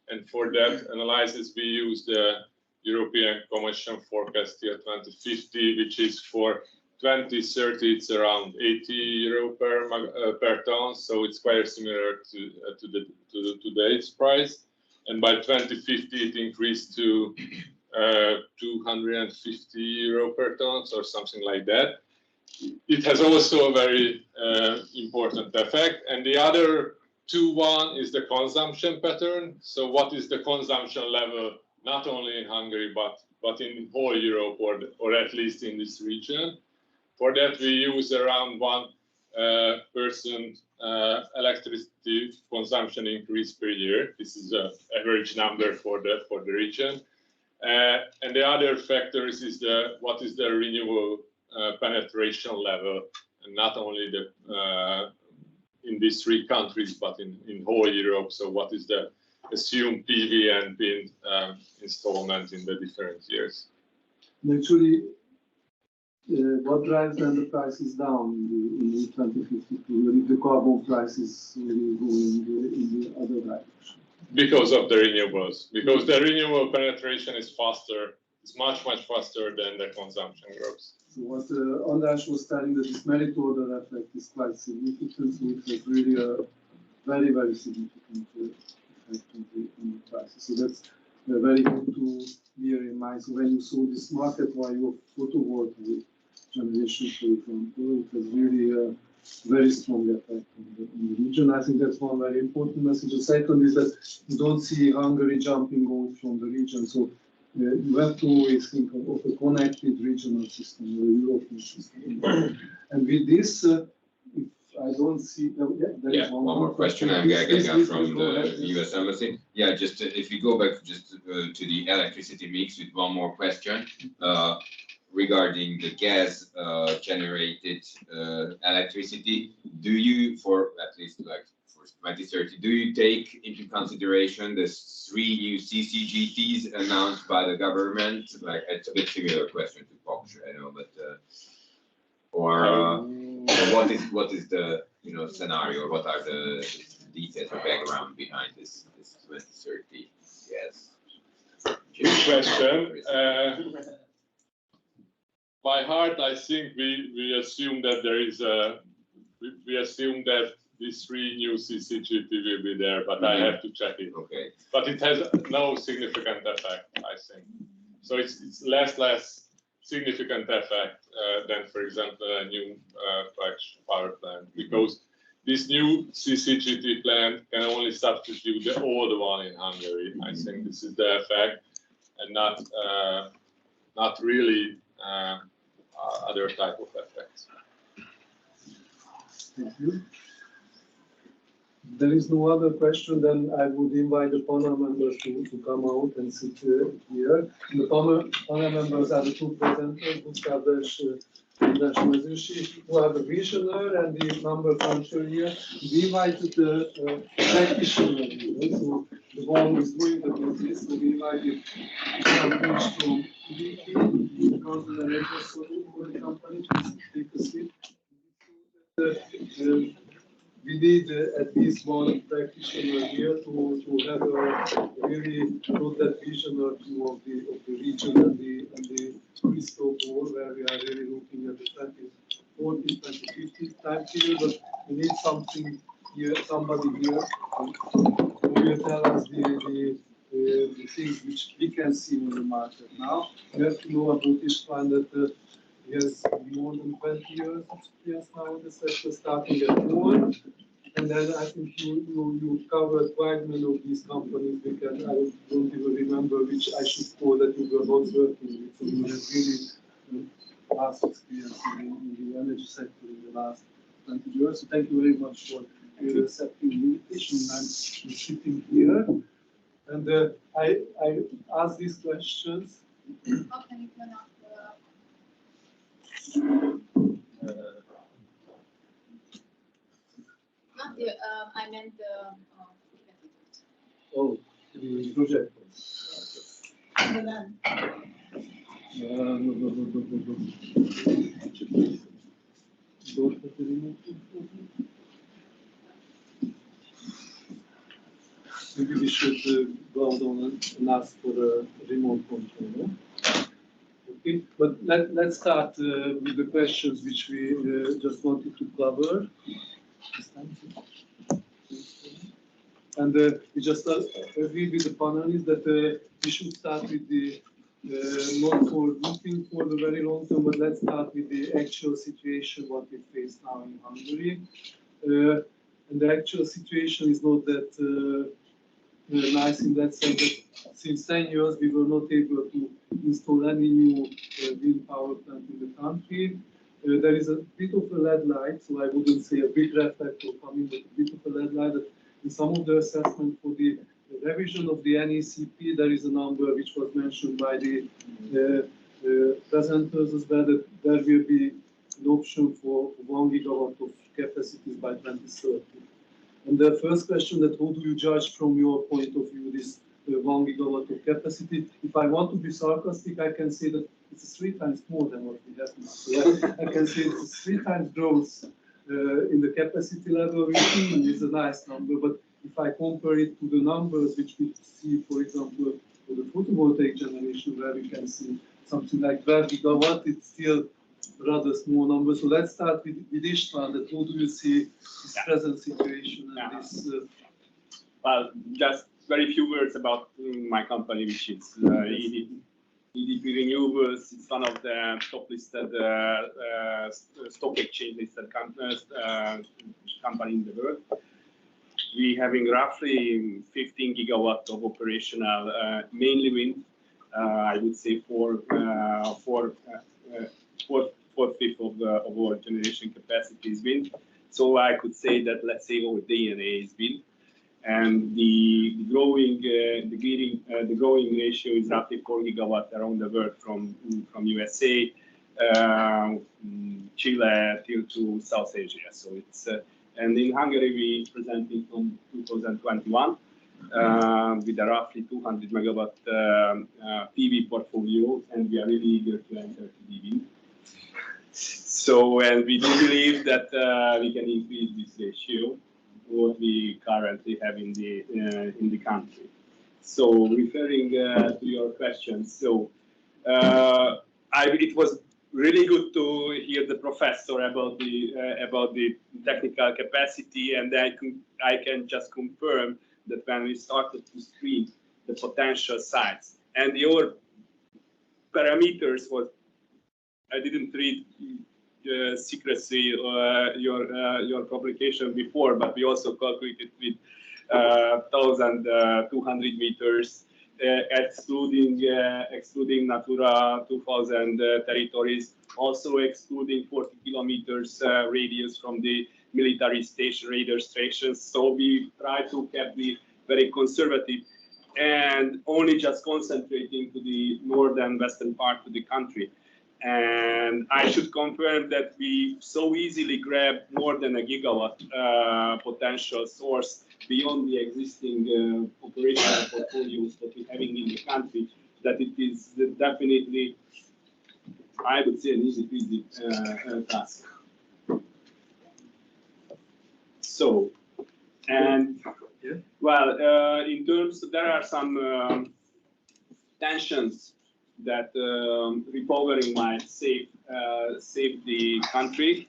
And for that analysis, we use the European Commission forecast till 2050, which is for 2030, it's around €80 per ton, so it's quite similar to today's price. And by 2050, it increased to €250 per ton, or something like that. It has also a very important effect. And the other one is the consumption pattern. So what is the consumption level, not only in Hungary, but in whole Europe, or at least in this region? For that, we use around 1% electricity consumption increase per year. This is an average number for the region. And the other factors is what is the renewable penetration level, and not only in these three countries, but in whole Europe. So what is the assumed PV and wind installment in the different years? Actually, what drives then the prices down in the 2052 if the carbon price is really going in the other direction? Because of the renewables. Because the renewable penetration is faster. It's much faster than the consumption growth. So what András was telling, that this merit order effect is quite significant. So it has really a very, very significant effect on the prices. So that's very good to bear in mind. So when you saw this market-wide photovoltaic generation, for example, it has really a very strong effect on the region. I think that's one very important message. The second is that you don't see Hungary jumping out from the region. So you have to always think of a connected regional system or a European system. And with this, if I don't see, there is one more question. I'm getting up from the US Embassy. Yeah, just if we go back just to the electricity mix with one more question regarding the gas generated electricity. Do you, for at least like for 2030, do you take into consideration the 3 new CCGTs announced by the government? Like, it's a bit similar question to Poksha, I know, but what is the scenario? What are the details or background behind this 2030 gas? Good question. By heart, I think we assume that there is we assume that these 3 new CCGT will be there, but I have to check it. Okay. But it has no significant effect, I think. So it's less significant effect than, for example, a new power plant, because this new CCGT plant can only substitute the old one in Hungary. I think this is the effect, and not really other type of effects. Thank you. There is no other question, then I would invite the panel members to come out and sit here. The panel members are the two presenters, Gustav and Mezősi, who are the visionary and the number cruncher here. We invited the practitioner here, so the one who is doing the business. So we invited companies from REKK, the considerations for the company, to take a seat. We need at least one practitioner here to have a really good vision or view of the region and the crystal ball, where we are really looking at the 2040, 2050 time period. But we need something here, somebody here who will tell us the things which we can see in the market now. We have to know about this one that he has more than 20 years experience now in the sector, starting at more. And then I think you covered quite many of these companies. I don't even remember which I should call that you were not working with. So you have really vast experience in the energy sector in the last 20 years. So thank you very much for accepting the invitation and sitting here. And I ask these questions. How can you turn off not the, I meant the, oh, the projector. the lamp. Don't have the remote control. Maybe we should go down and ask for a remote control. No? Okay, but let's start with the questions which we just wanted to cover. And we just agreed with the panelists that we should start with the not for looking for the very long term, but let's start with the actual situation what we face now in Hungary. And the actual situation is not that nice in that sense that since 10 years we were not able to install any new wind power plant in the country. There is a bit of a lead light, so I wouldn't say a big reflector coming, but a bit of a lead light that in some of the assessment for the revision of the NECP, there is a number which was mentioned by the presenters as well, that there will be an option for 1 gigawatt of capacities by 2030. And the first question that how do you judge from your point of view this 1 gigawatt of capacity? If I want to be sarcastic, I can say that it's 3 times more than what we have now. So I can say it's 3 times growth in the capacity level, which is a nice number. But if I compare it to the numbers which we see, for example, for the photovoltaic generation, where we can see something like 12 gigawatt, it's still rather small number. So let's start with this one. That how do you see this present situation and this? Well, just very few words about my company, which is EDP Renewables. It's one of the top listed stock exchange listed company in the world. We having roughly 15 gigawatts of operational, mainly wind. I would say four-fifths of our generation capacity is wind. So I could say that, let's say, our DNA is wind. And the growing ratio is roughly 4 gigawatts around the world from USA, Chile till to South Asia. So it's and in Hungary we presenting from 2021 with a roughly 200 megawatt PV portfolio, and we are really eager to enter PV. So and we do believe that we can increase this ratio what we currently have in the country. So referring to your question, so it was really good to hear the professor about the technical capacity, and I can just confirm that when we started to screen the potential sites and your parameters was I didn't read secrecy your publication before, but we also calculated with 1,200 meters, excluding Natura 2000 territories, also excluding 40 kilometers radius from the military station, radar stations. So we try to be very conservative and only just concentrating to the northern western part of the country. And I should confirm that we so easily grab more than a gigawatt potential source beyond the existing operational portfolios that we're having in the country, that it is definitely, I would say, an easy task. So, and well, in terms, there are some tensions that repowering might save the country.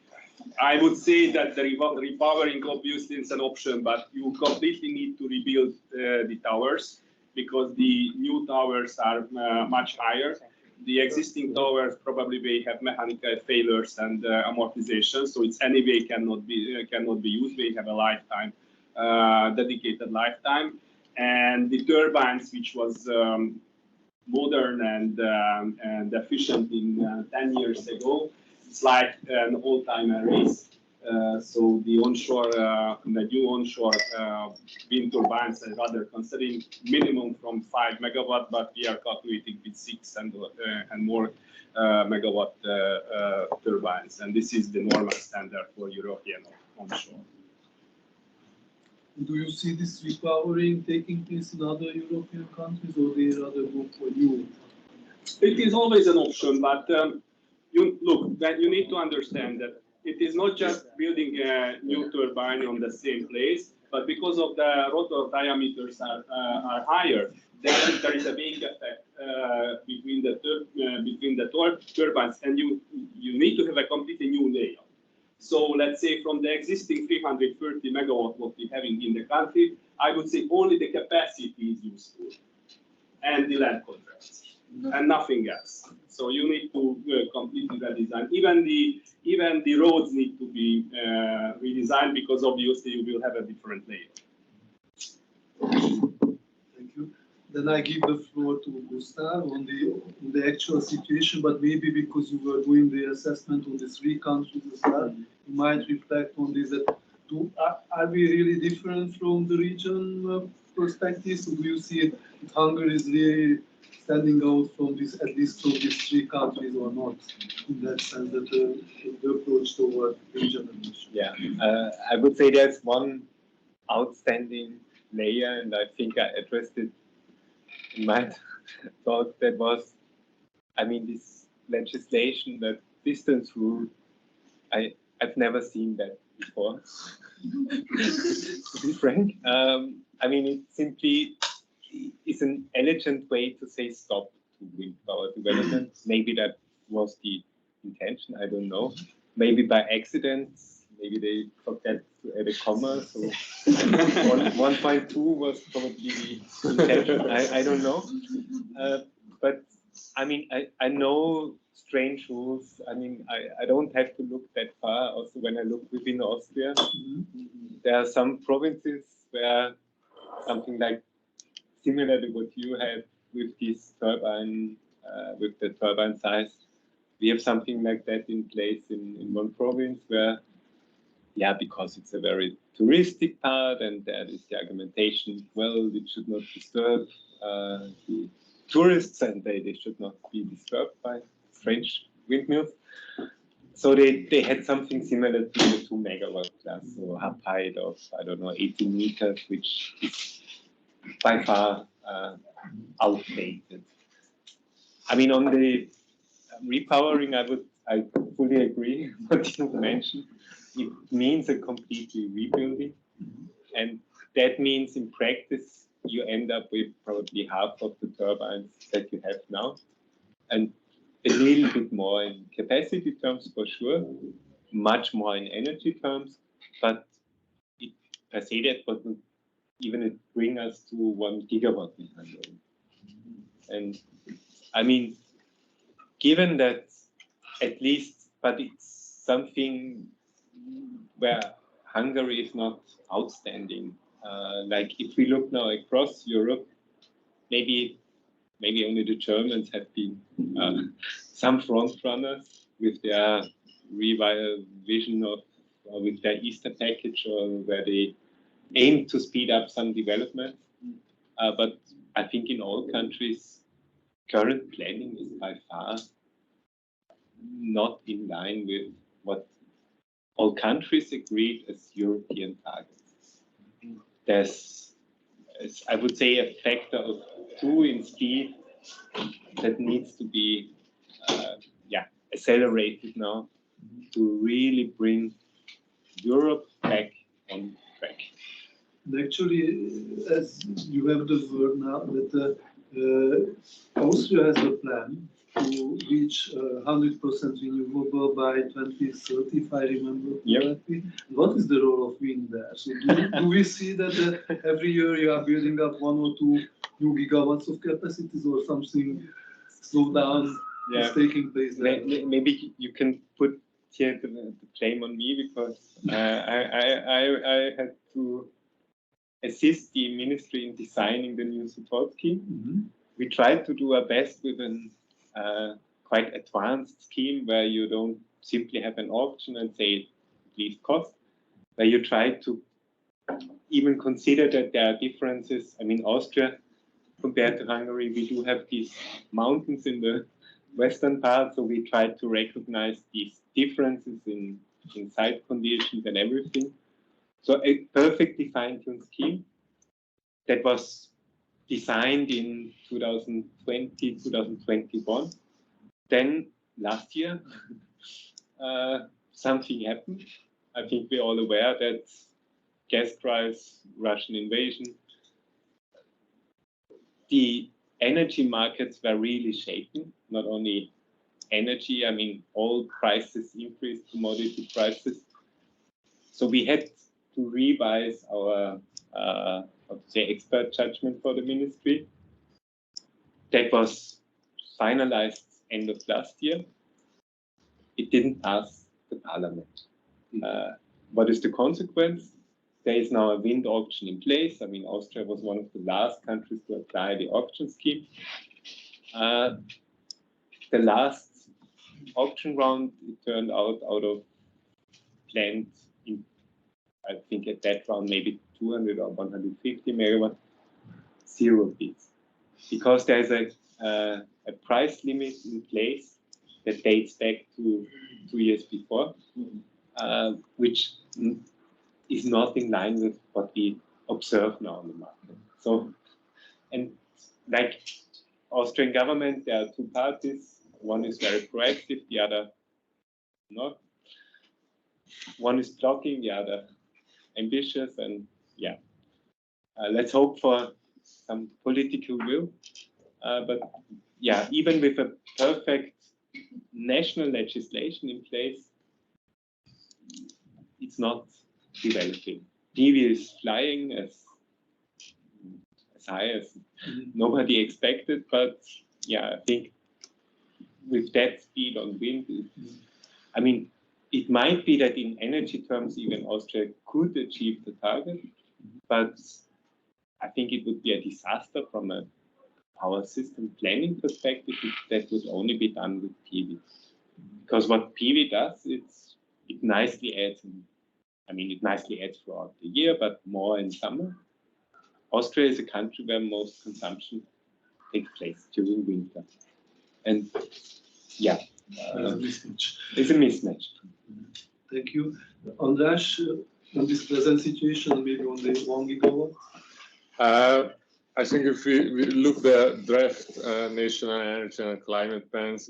I would say that the repowering obviously is an option, but you completely need to rebuild the towers because the new towers are much higher. The existing towers probably may have mechanical failures and amortization, so it's anyway cannot be used. They have a lifetime, dedicated lifetime, and the turbines, which was modern and efficient in 10 years ago, it's like an old-timer race. So the new onshore wind turbines are rather considering minimum from 5 megawatt, but we are calculating with 6 and more megawatt turbines, and this is the normal standard for European onshore. Do you see this repowering taking place in other European countries, or they rather go for you? It is always an option, but you need to understand that it is not just building a new turbine on the same place, but because of the rotor diameters are higher, then there is a wake effect between the turbines, and you need to have a completely new layout. So let's say from the existing 330 megawatt what we're having in the country, I would say only the capacity is useful and the land contracts and nothing else. So you need to completely redesign. Even the roads need to be redesigned because obviously you will have a different layout. Thank you. Then I give the floor to Gustav on the actual situation, but maybe because you were doing the assessment on the 3 countries as well, you might reflect on this. Are we really different from the region perspective? So do you see that Hungary is really standing out from this, at least from these 3 countries, or not, in that sense that the approach toward regeneration? Yeah, I would say there's one outstanding layer, and I think I addressed it in my talk. That was, I mean, this legislation, that distance rule. I've never seen that before. To be frank, I mean, it simply is an elegant way to say stop to wind power development. Maybe that was the intention, I don't know. Maybe by accident, maybe they forget to add a comma, so 1.2 was probably the intention, I don't know. But I mean, I know strange rules. I mean, I don't have to look that far. Also, when I look within Austria, there are some provinces where something like similar to what you have with this turbine, with the turbine size. We have something like that in place in one province where, yeah, because it's a very touristic part, and there is the argumentation, well, it should not disturb the tourists, and they should not be disturbed by French windmills. So they had something similar to the 2 megawatt class, so hub height of, I don't know, 18 meters, which is by far outdated. I mean, on the repowering, I fully agree what you mentioned. It means a completely rebuilding, and that means in practice you end up with probably half of the turbines that you have now, and a little bit more in capacity terms for sure, much more in energy terms, but I say that, but even it bring us to 1 gigawatt in Hungary. And I mean, given that at least, but it's something where Hungary is not outstanding. Like if we look now across Europe, maybe only the Germans have been some front runners with their revision of, or with their Easter package, or where they aim to speed up some development. But I think in all countries, current planning is by far not in line with what all countries agreed as European targets. There's, I would say, a factor of 2 in speed that needs to be accelerated now to really bring Europe back on track. And actually, as you have the word now, that Austria has a plan to reach 100% renewable by 2030, if I remember correctly. What is the role of wind there? So do we see that every year you are building up 1 or 2 new gigawatts of capacities, or something slow down is taking place there? Maybe you can put here the blame on me, because I had to assist the ministry in designing the new support scheme. Mm-hmm. We tried to do our best with an quite advanced scheme where you don't simply have an auction and say least cost, where you try to even consider that there are differences. I mean, Austria compared to Hungary, we do have these mountains in the western part, so we try to recognize these differences in site conditions and everything. So a perfectly fine-tuned scheme that was designed in 2020, 2021. Then last year, something happened. I think we're all aware that gas price, Russian invasion, the energy markets were really shaken. Not only energy, I mean, all prices increased, commodity prices. So we had to revise our expert judgment for the ministry. That was finalized end of last year. It didn't pass the parliament. What is the consequence? There is now a wind auction in place. I mean, Austria was one of the last countries to apply the auction scheme. The last auction round, it turned out of planned, I think at that round, maybe 200 or 150 megawatt, 0 bids. Because there's a price limit in place that dates back to 2 years before, which is not in line with what we observe now on the market. So, and like Austrian government, there are 2 parties. One is very proactive, the other not. One is blocking, the other ambitious, and let's hope for some political will. But even with a perfect national legislation in place, it's not developing. PV is flying as high as nobody expected, but I think with that speed on wind, I mean, it might be that in energy terms, even Austria could achieve the target, but I think it would be a disaster from a power system planning perspective if that would only be done with PV. Because what PV does, it nicely adds, it nicely adds throughout the year, but more in summer. Austria is a country where most consumption takes place during winter. And it's a mismatch. Thank you. András, on this present situation, maybe on the 1 gigawatt? I think if we look the draft national energy and climate plans,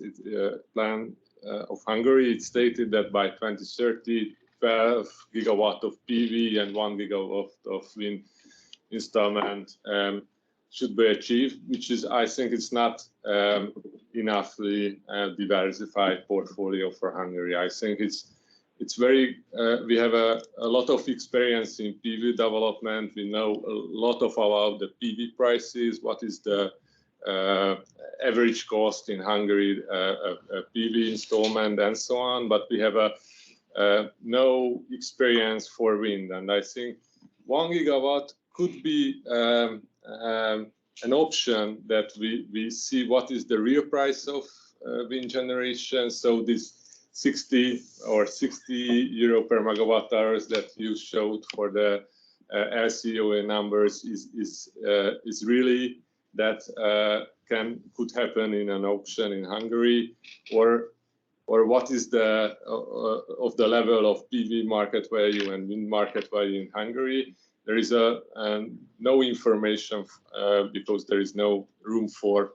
plan of Hungary, it stated that by 2030, 12 gigawatt of PV and 1 gigawatt of wind installment should be achieved, which is, I think, it's not enoughly diversified portfolio for Hungary. I think it's very, we have a lot of experience in PV development. We know a lot about the PV prices, what is the average cost in Hungary, a PV installment, and so on. But we have no experience for wind, and I think 1 gigawatt could be an option that we see what is the real price of wind generation. So this 60 or 60 euro per megawatt hours that you showed for the LCOE numbers is really that could happen in an auction in Hungary, or what is the of the level of PV market value and wind market value in Hungary? There is no information because there is no room for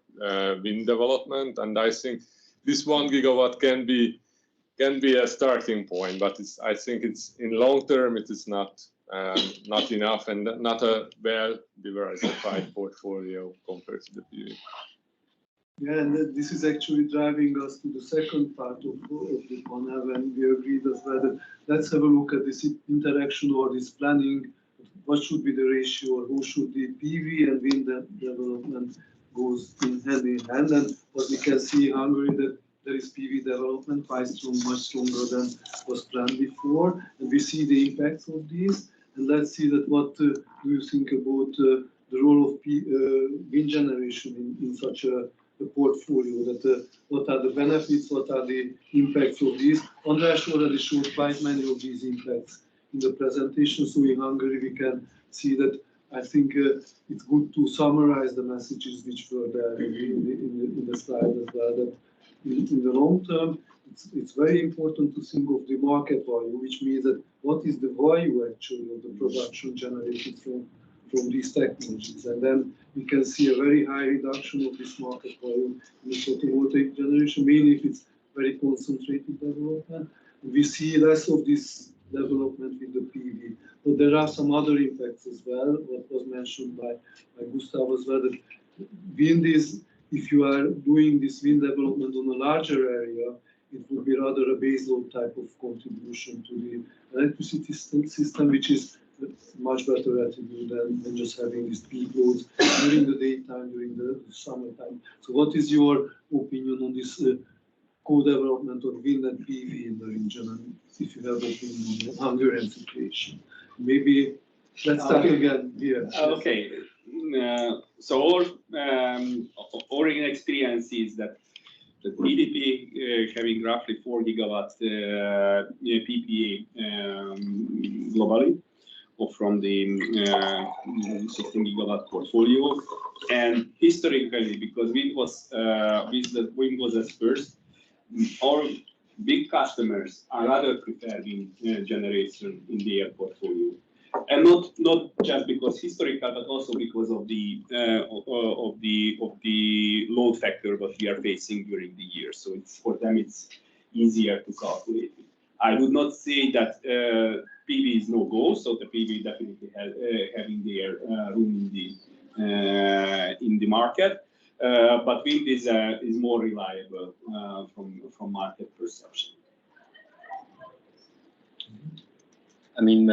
wind development, and I think this 1 gigawatt can be a starting point, but I think it's in long term it is not enough and not a well diversified portfolio compared to the PV. Yeah, and this is actually driving us to the second part of the panel, and we agreed as well that let's have a look at this interaction or this planning. What should be the ratio, or who should the PV and wind development goes in hand? And what we can see in Hungary that there is PV development quite strong, much stronger than was planned before, and we see the impacts of these. And let's see that what do you think about the role of wind generation in such a portfolio? That what are the benefits? What are the impacts of these? András already showed quite many of these impacts in the presentation. So in Hungary, we can see that. I think it's good to summarize the messages which were there in the slide as well. That in the long term, it's very important to think of the market value, which means that what is the value actually of the production generated from these technologies. And then we can see a very high reduction of this market value in the photovoltaic generation, mainly if it's very concentrated development. We see less of this development with the PV. But there are some other impacts as well, what was mentioned by Gustav as well, that wind is, if you are doing this wind development on a larger area, it would be rather a baseload type of contribution to the electricity system, which is much better attitude than just having these peak loads during the daytime, during the summertime. So what is your opinion on this co-development of wind and PV in the region, and if you have opinion on the Hungarian situation? Maybe let's start again here. Okay. So our experience is that the PDP having roughly 4 gigawatt PPA globally, or from the 16 gigawatt portfolio, and historically, because wind was at first, our big customers are rather preferring generation in their portfolio. And not just because historical, but also because of the load factor that we are facing during the year. So for them it's easier to calculate. I would not say that PV is no go. So the PV definitely having their room in the market, but wind is more reliable from market perception. I mean,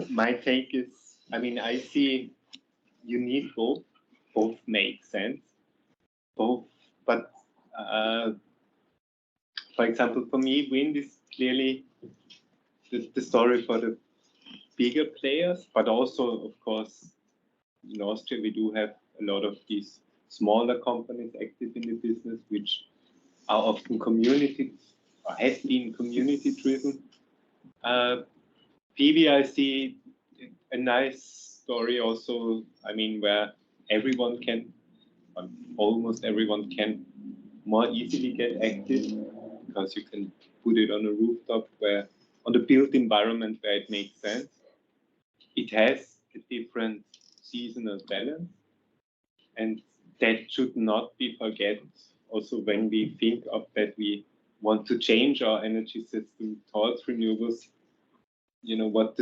my take is, I mean, I see you need both. Both make sense. Both, but for example, for me, wind is clearly the story for the bigger players, but also, of course, in Austria, we do have a lot of these smaller companies active in the business, which are often community or has been community driven. PV, I see a nice story also, I mean, where everyone can, almost everyone can more easily get active, because you can put it on a rooftop where, on the built environment where it makes sense. It has a different seasonal balance, and that should not be forgotten also when we think of that we want to change our energy system towards renewables. You know, what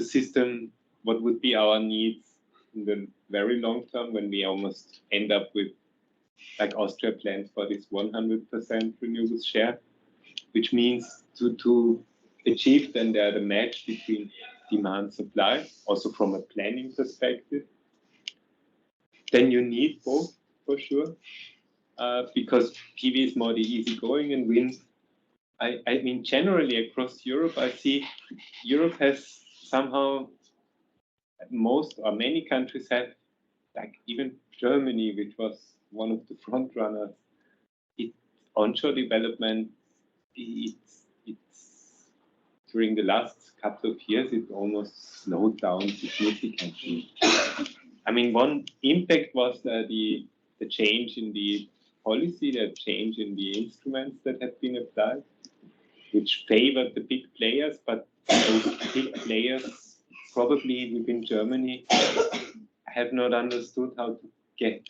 would be our needs in the very long term when we almost end up with, like Austria plans for this 100% renewables share, which means to achieve then the match between demand supply, also from a planning perspective, then you need both for sure, because PV is more the easygoing and wind. I mean, generally across Europe, I see Europe has somehow most or many countries have, like even Germany, which was one of the front runners, its onshore development, it's during the last couple of years, it almost slowed down significantly. I mean, one impact was the change in the policy, the change in the instruments that have been applied, which favored the big players, but those big players, probably within Germany, have not understood how to get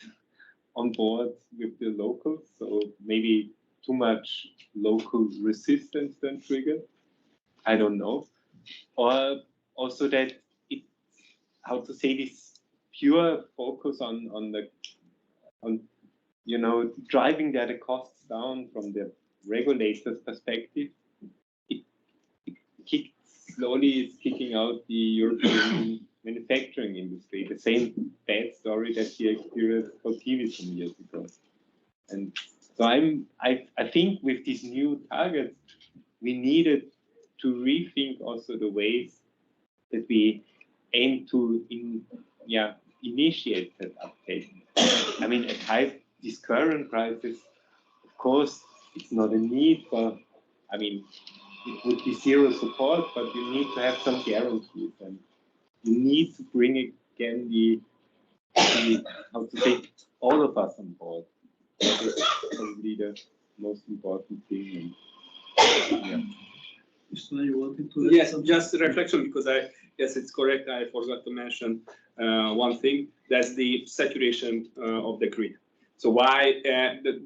on board with the locals. So maybe too much local resistance then triggered. I don't know. Or also that it, how to say this, pure focus on you know, driving the costs down from the regulator's perspective, it slowly is kicking out the European manufacturing industry. The same bad story that we experienced for TV some years ago. And so I think with these new targets, we needed to rethink also the ways that we aim to initiate that uptake. I mean, at these current prices, of course, it's not a need for, I mean, it would be zero support, but you need to have some guarantees, and you need to bring again the how to say, all of us on board. That is probably the most important thing. And, yeah. You wanted to Yes, just a reflection, because yes, it's correct. I forgot to mention one thing. That's the saturation of the grid. So why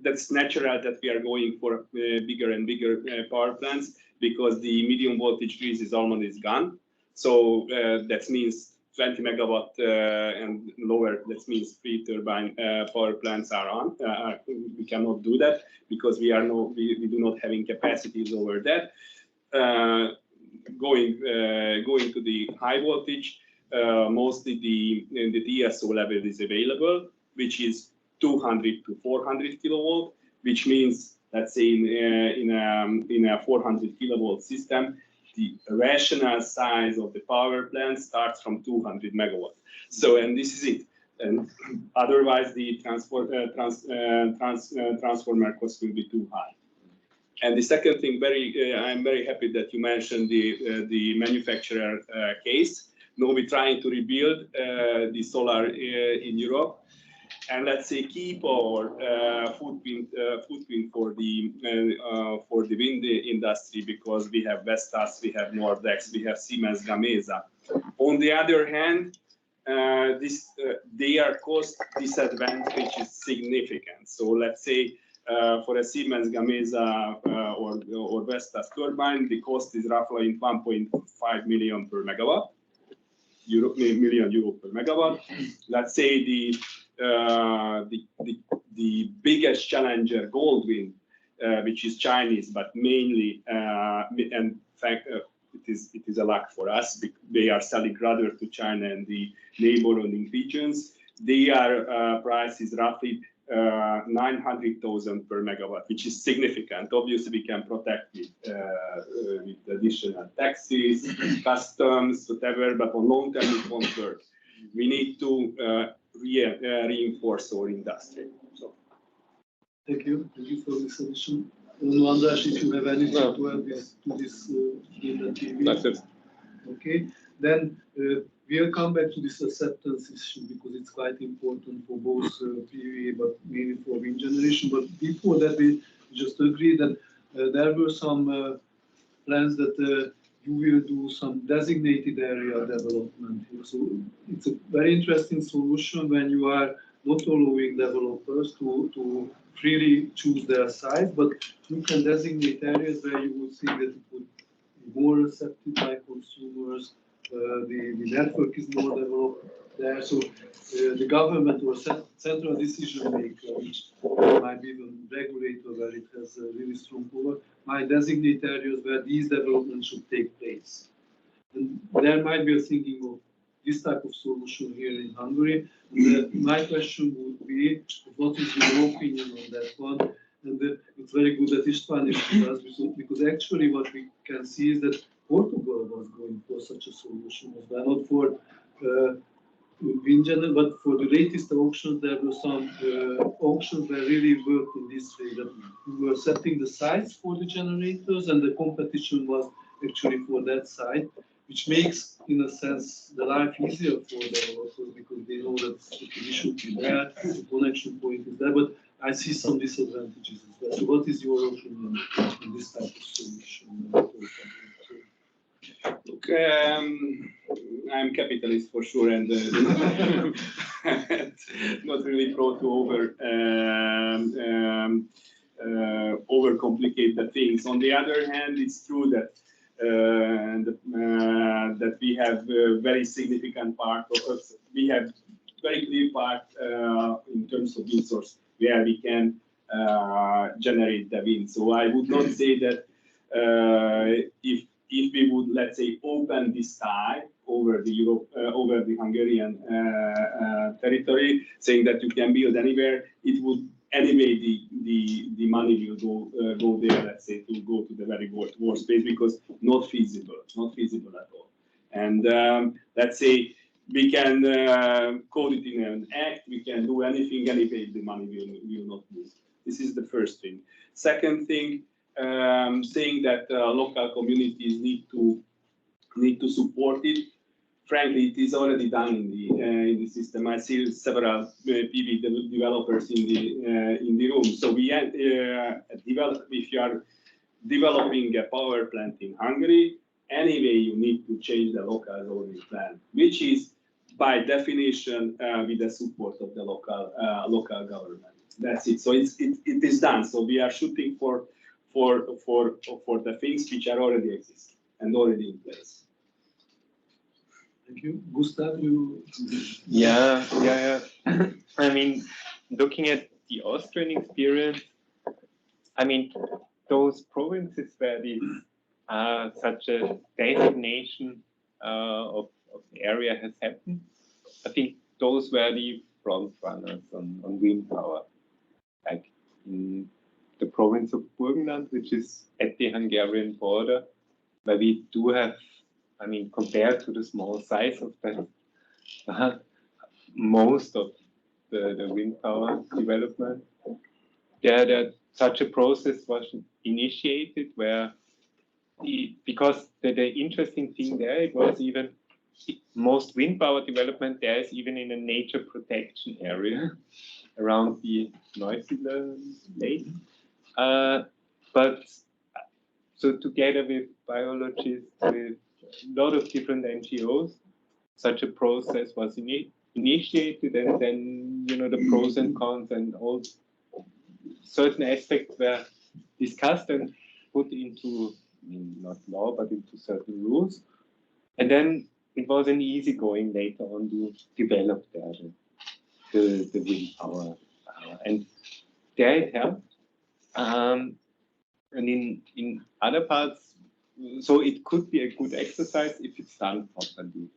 that's natural that we are going for bigger and bigger power plants, because the medium voltage grid is almost gone. So that means 20 megawatt and lower. That means 3 turbine power plants are on. We cannot do that because we do not having capacities over that. Going to the high voltage, mostly the DSO level is available, which is 200 to 400 kilovolt, which means, let's say in a 400 kilovolt system, the rational size of the power plant starts from 200 megawatt. So, and this is it. And otherwise, the transformer cost will be too high. And the second thing, I'm very happy that you mentioned the manufacturer case. Now we're trying to rebuild the solar in Europe, and let's say keep our footprint for the wind industry, because we have Vestas, we have Nordex, we have Siemens Gamesa. On the other hand, their cost disadvantage is significant. So let's say for a Siemens Gamesa or Vestas turbine, the cost is roughly 1.5 million per megawatt, million euro per megawatt. Let's say the biggest challenger, Goldwind, which is Chinese, but mainly, and in fact, it is a luck for us. They are selling rather to China and the neighboring regions. Their price is roughly 900,000 per megawatt, which is significant. Obviously, we can protect it with additional taxes, customs, whatever, but on long term it won't work. We need to reinforce our industry. So. Thank you for this addition. András, if you have anything to add to this TV. That's it. Okay, then we'll come back to this acceptance issue, because it's quite important for both PV, but mainly for wind generation. But before that, we just agreed that there were some plans that you will do some designated area development here. So it's a very interesting solution when you are not allowing developers to freely choose their size, but you can designate areas where you would think that it would be more accepted by consumers. The network is more developed there. So the government or central decision maker, which might be even regulator where it has a really strong power, might designate areas where these developments should take place. And there might be a thinking of this type of solution here in Hungary. My question would be, what is your opinion on that one? And it's very good that István is with us, because actually what we can see is that Portugal was going for such a solution as well, not for in general, but for the latest auctions, there were some auctions that really worked in this way, that we were setting the sites for the generators and the competition was actually for that site, which makes, in a sense, the life easier for the developers because they know that we should be there, the connection point is there, but I see some disadvantages as well. So what is your opinion on this type of solution? Look, I'm capitalist for sure, and not really pro to overcomplicate the things. On the other hand, it's true that that we have a very significant part of we have very clear part in terms of wind source where we can generate the wind. So I would not say that if we would, let's say, open the sky over the over the Hungarian territory, saying that you can build anywhere, it would anyway the money will go there, let's say, to go to the very worst space because not feasible at all. And let's say we can code it in an act, we can do anything anyway, the money will not move. This is the first thing. Second thing, saying that local communities need to support it. Frankly, it is already done in the system. I see several PV developers in the room. So we if you are developing a power plant in Hungary, anyway you need to change the local zoning plan, which is by definition with the support of the local government. That's it. So it is done. So we are shooting for the things which are already existing and already in place. Thank you. Gustav, you? Yeah. I mean, looking at the Austrian experience, I mean, those provinces where this such a designation of the area has happened, I think those were the front runners on wind power. Like in the province of Burgenland, which is at the Hungarian border, where we do have, I mean, compared to the small size of that, most of the wind power development, there such a process was initiated where, because the interesting thing there, it was even most wind power development there is even in a nature protection area around the Neusiedler Lake. But so together with biologists, with a lot of different NGOs, such a process was initiated, and then the pros and cons and all certain aspects were discussed and put into, I mean, not law, but into certain rules. And then it was an easy going later on to develop there the wind power, and there it helped. And in other parts, so it could be a good exercise if it's done properly,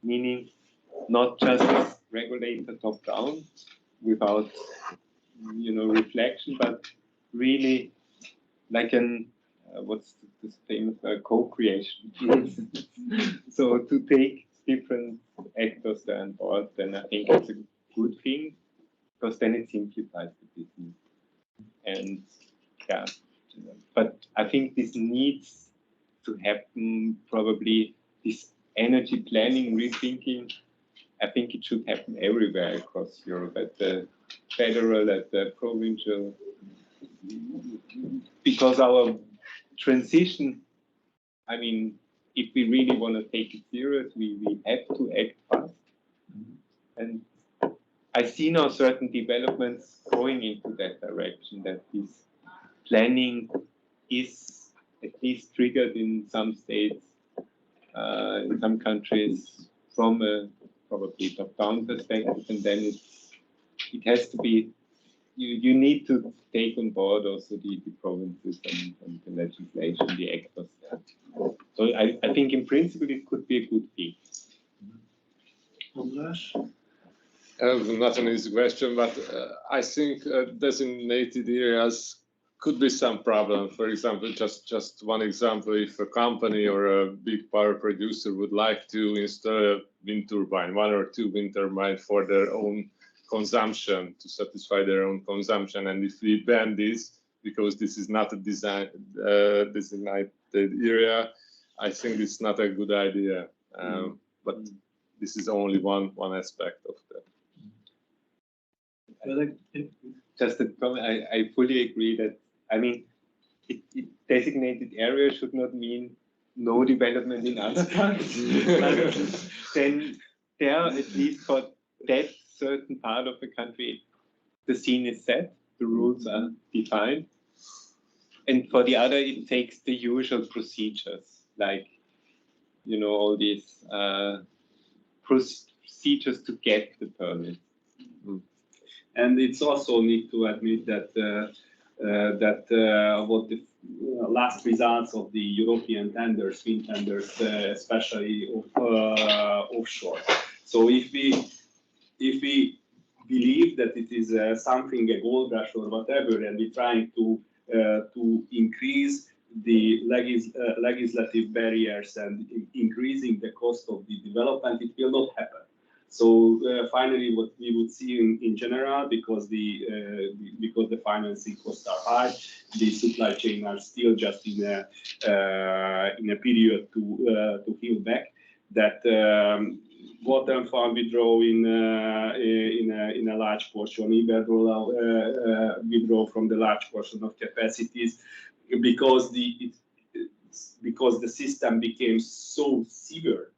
meaning not just as regulator top down without reflection, but really like an what's this famous co-creation. So to take different actors there on board, then I think it's a good thing because then it simplifies the business. And yeah, but I think this needs to happen probably, this energy planning, rethinking. I think it should happen everywhere across Europe, at the federal, at the provincial, because our transition, I mean, if we really want to take it serious, we have to act fast. And I see now certain developments going into that direction, that this planning is at least triggered in some states, in some countries, from a probably top-down perspective, and then it has to be, you need to take on board also the provinces and the legislation, the actors there. So I think in principle it could be a good thing. Tamás? Not an easy question, but I think designated areas could be some problem. For example, just one example, if a company or a big power producer would like to install a wind turbine, 1 or 2 wind turbines for their own consumption, to satisfy their own consumption, and if we ban this, because this is not a designated area, I think it's not a good idea. But this is only one aspect of that. Just a comment, I fully agree that, I mean, designated area should not mean no development in other parts. But then there, at least for that certain part of the country, the scene is set, the rules are defined. And for the other, it takes the usual procedures, like, you know, all these procedures to get the permit. And it's also need to admit that what the last results of the European tenders, wind tenders, especially offshore. So if we believe that it is something, a gold rush or whatever, and we're trying to increase the legislative barriers and increasing the cost of the development, it will not happen. So finally, what we would see in general, because the financing costs are high, the supply chain are still just in a period to heal back. That Vattenfall withdraw in a large portion, Iberdrola withdraw from the large portion of capacities, because the system became so severe.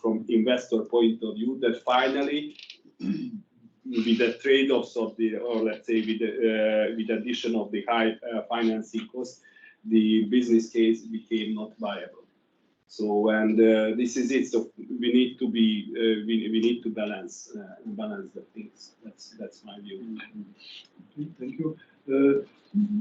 From investor point of view, that finally, with the trade-offs of the, or let's say with the addition of the high financing cost, the business case became not viable. So, and this is it. So we need to be, we need to balance the things. That's my view. Okay, thank you.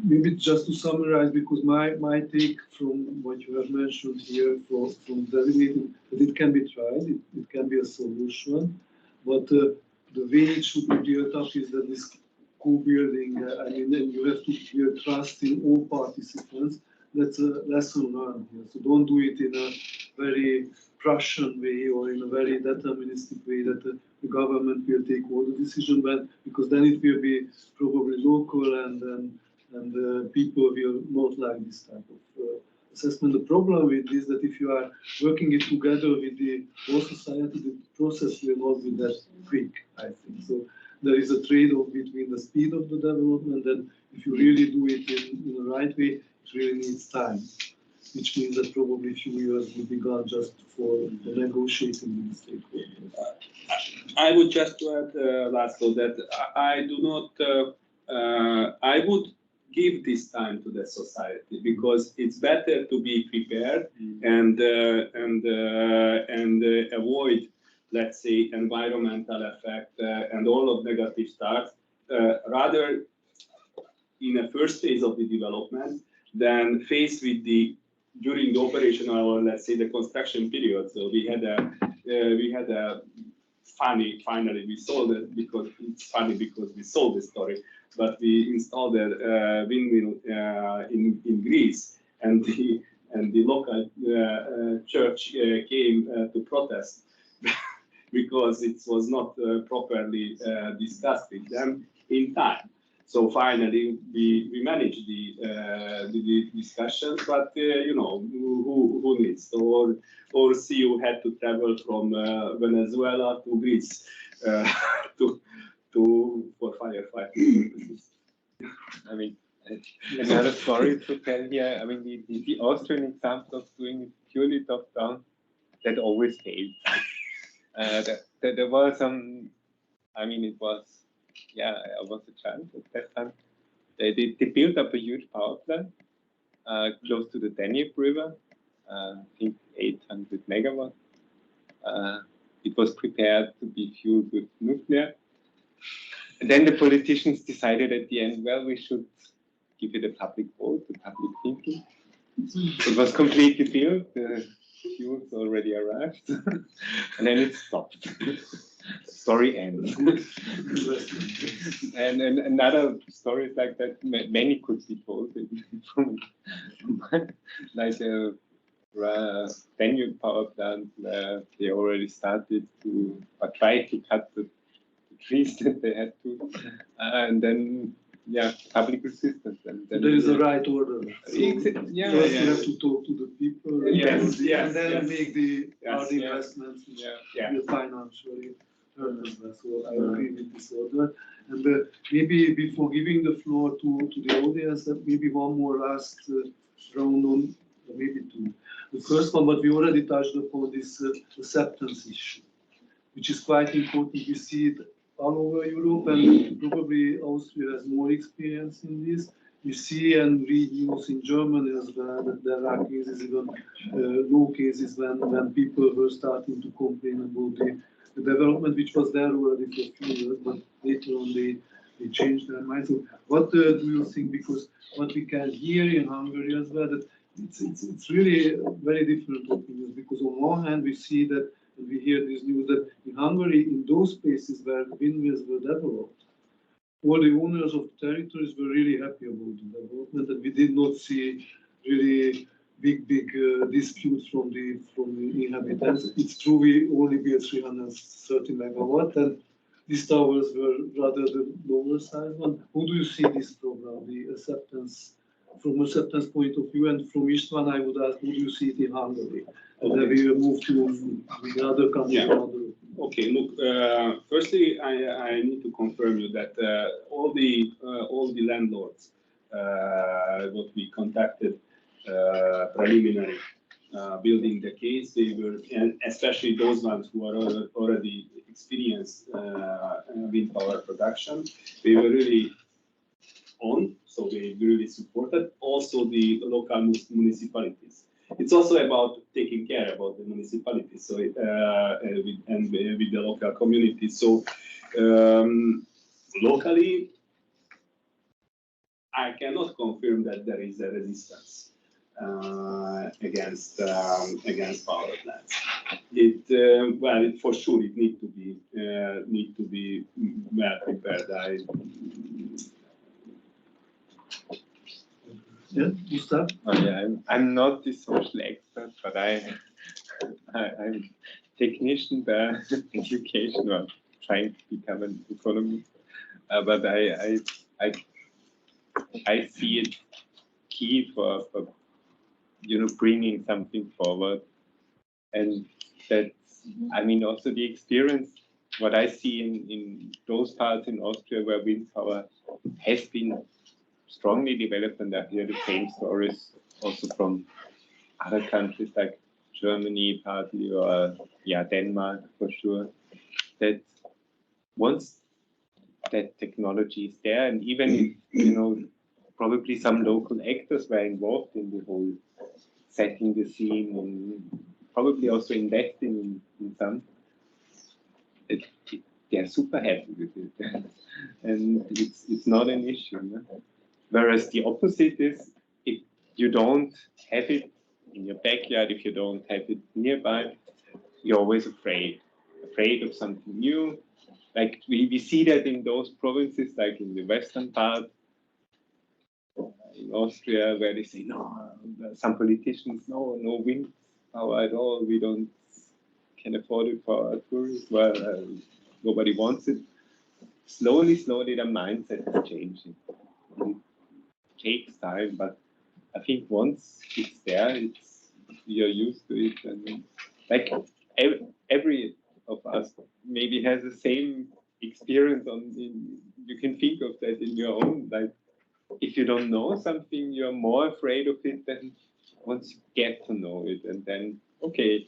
Maybe just to summarize, because my take from what you have mentioned here from designated, that it can be tried, it can be a solution, but the way it should be built up is that this co-building, I mean, then you have to build trust in all participants. That's a lesson learned here. So don't do it in a very Prussian way or in a very deterministic way that the government will take all the decision, because then it will be probably local and people will not like this type of assessment. The problem with this is that if you are working it together with the whole society, the process will not be that quick, I think. So there is a trade-off between the speed of the development, and if you really do it in the right way, it really needs time, which means that probably a few years will be gone just for negotiating with the stakeholders. I would just add, László, that I do not, I would give this time to the society, because it's better to be prepared and avoid, let's say, environmental effect and all of negative stuff, rather in a first phase of the development than faced with during the operational, or let's say the construction period. So we had a finally we sold it, because it's funny because we sold the story, but we installed a windmill in Greece, and the local church came to protest because it was not properly discussed with them in time. So finally, we managed the discussions, but you know, who needs? Or CEO had to travel from Venezuela to Greece for firefighting purposes. I mean, another story to tell here. I mean, the Austrian example of doing it purely top-down, that always failed. There was some, I mean, it was, yeah, I was a child at that time. They built up a huge power plant close to the Danube River, I think 800 megawatts. It was prepared to be fueled with nuclear. And then the politicians decided at the end, well, we should give it a public vote, a public thinking. It was completely built, the fuels already already arrived, and then it stopped. Story ends. and another stories like that, many could be told from like a Danube power plant where they already started to try to cut the trees that they had to, and then public resistance. And then there is a right order. So yeah, first you have to talk to the people, Yes, and then make the hard Yes, investments which yeah. will financially earn as well. So I agree with this order. And maybe before giving the floor to the audience, maybe one more last round on, maybe two. The first one, but we already touched upon this acceptance issue, which is quite important. We see it all over Europe, and probably Austria has more experience in this. We see and read news in Germany as well that there are cases, even low cases, when people were starting to complain about the development, which was there already for a few years, but later on they changed their mind. So what do you think? Because what we can hear in Hungary as well, that it's really very different opinions, because on one hand we see that, and we hear this news that in Hungary, in those places where the windmills were developed, all the owners of territories were really happy about the development, and we did not see really big disputes from the inhabitants. It's true we only built 330 megawatt, and these towers were rather the lower size one. How do you see this program, the acceptance, from acceptance point of view? And from Istvan, I would ask, how do you see it in Hungary? And then we will move to the other countries. Okay, look, firstly, I need to confirm you that all the landlords what we contacted preliminary building the case, they were, and especially those ones who are already experienced wind power production, they were really on, so they really supported. Also the local municipalities. It's also about taking care about the municipalities, so with the local community. So locally, I cannot confirm that there is a resistance against power plants. Well, for sure, it need to be well prepared. Yeah, Gustav? I'm not the social expert, but I'm technician by education, or trying to become an economist. But I see it key for bringing something forward, and that's, I mean, also the experience. What I see in those parts in Austria where wind power has been strongly developed, and I hear the same stories also from other countries like Germany partly, or Denmark for sure, that once that technology is there, and even if, probably some local actors were involved in the whole setting the scene, and probably also investing in some, they're super happy with it. And it's not an issue. No? Whereas the opposite is, if you don't have it in your backyard, if you don't have it nearby, you're always afraid of something new. Like we see that in those provinces, like in the western part, in Austria, where they say, no, some politicians, no wind power at all, we can afford it for our tourists, well, nobody wants it. Slowly, the mindset is changing. It takes time, but I think once it's there, you're used to it, and like every of us maybe has the same experience you can think of that in your own, like if you don't know something, you're more afraid of it than once you get to know it, and then okay,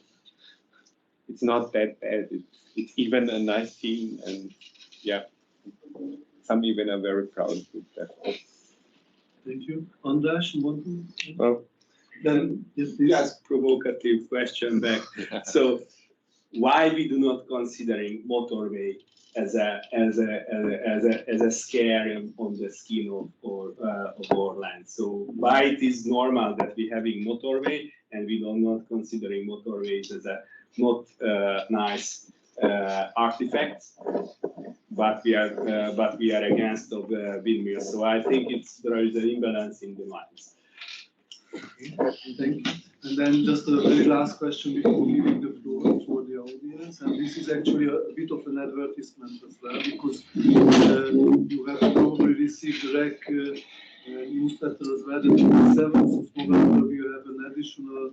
it's not that bad. It's even a nice feeling, and some even are very proud of that. Thank you. András, you want to? Well, Then yes, please. just provocative question back. So why we do not considering motorway as a scare on the skin of our land. So why it is normal that we having motorway and we do not considering motorways as a not nice artifact, but we are against of windmills. So I think there is an imbalance in the minds. Thank you. And then just a very last question before giving the floor for the audience. And this is actually a bit of an advertisement as well, because you have probably received the REKK newsletter as well. That on the 7th of November we have an additional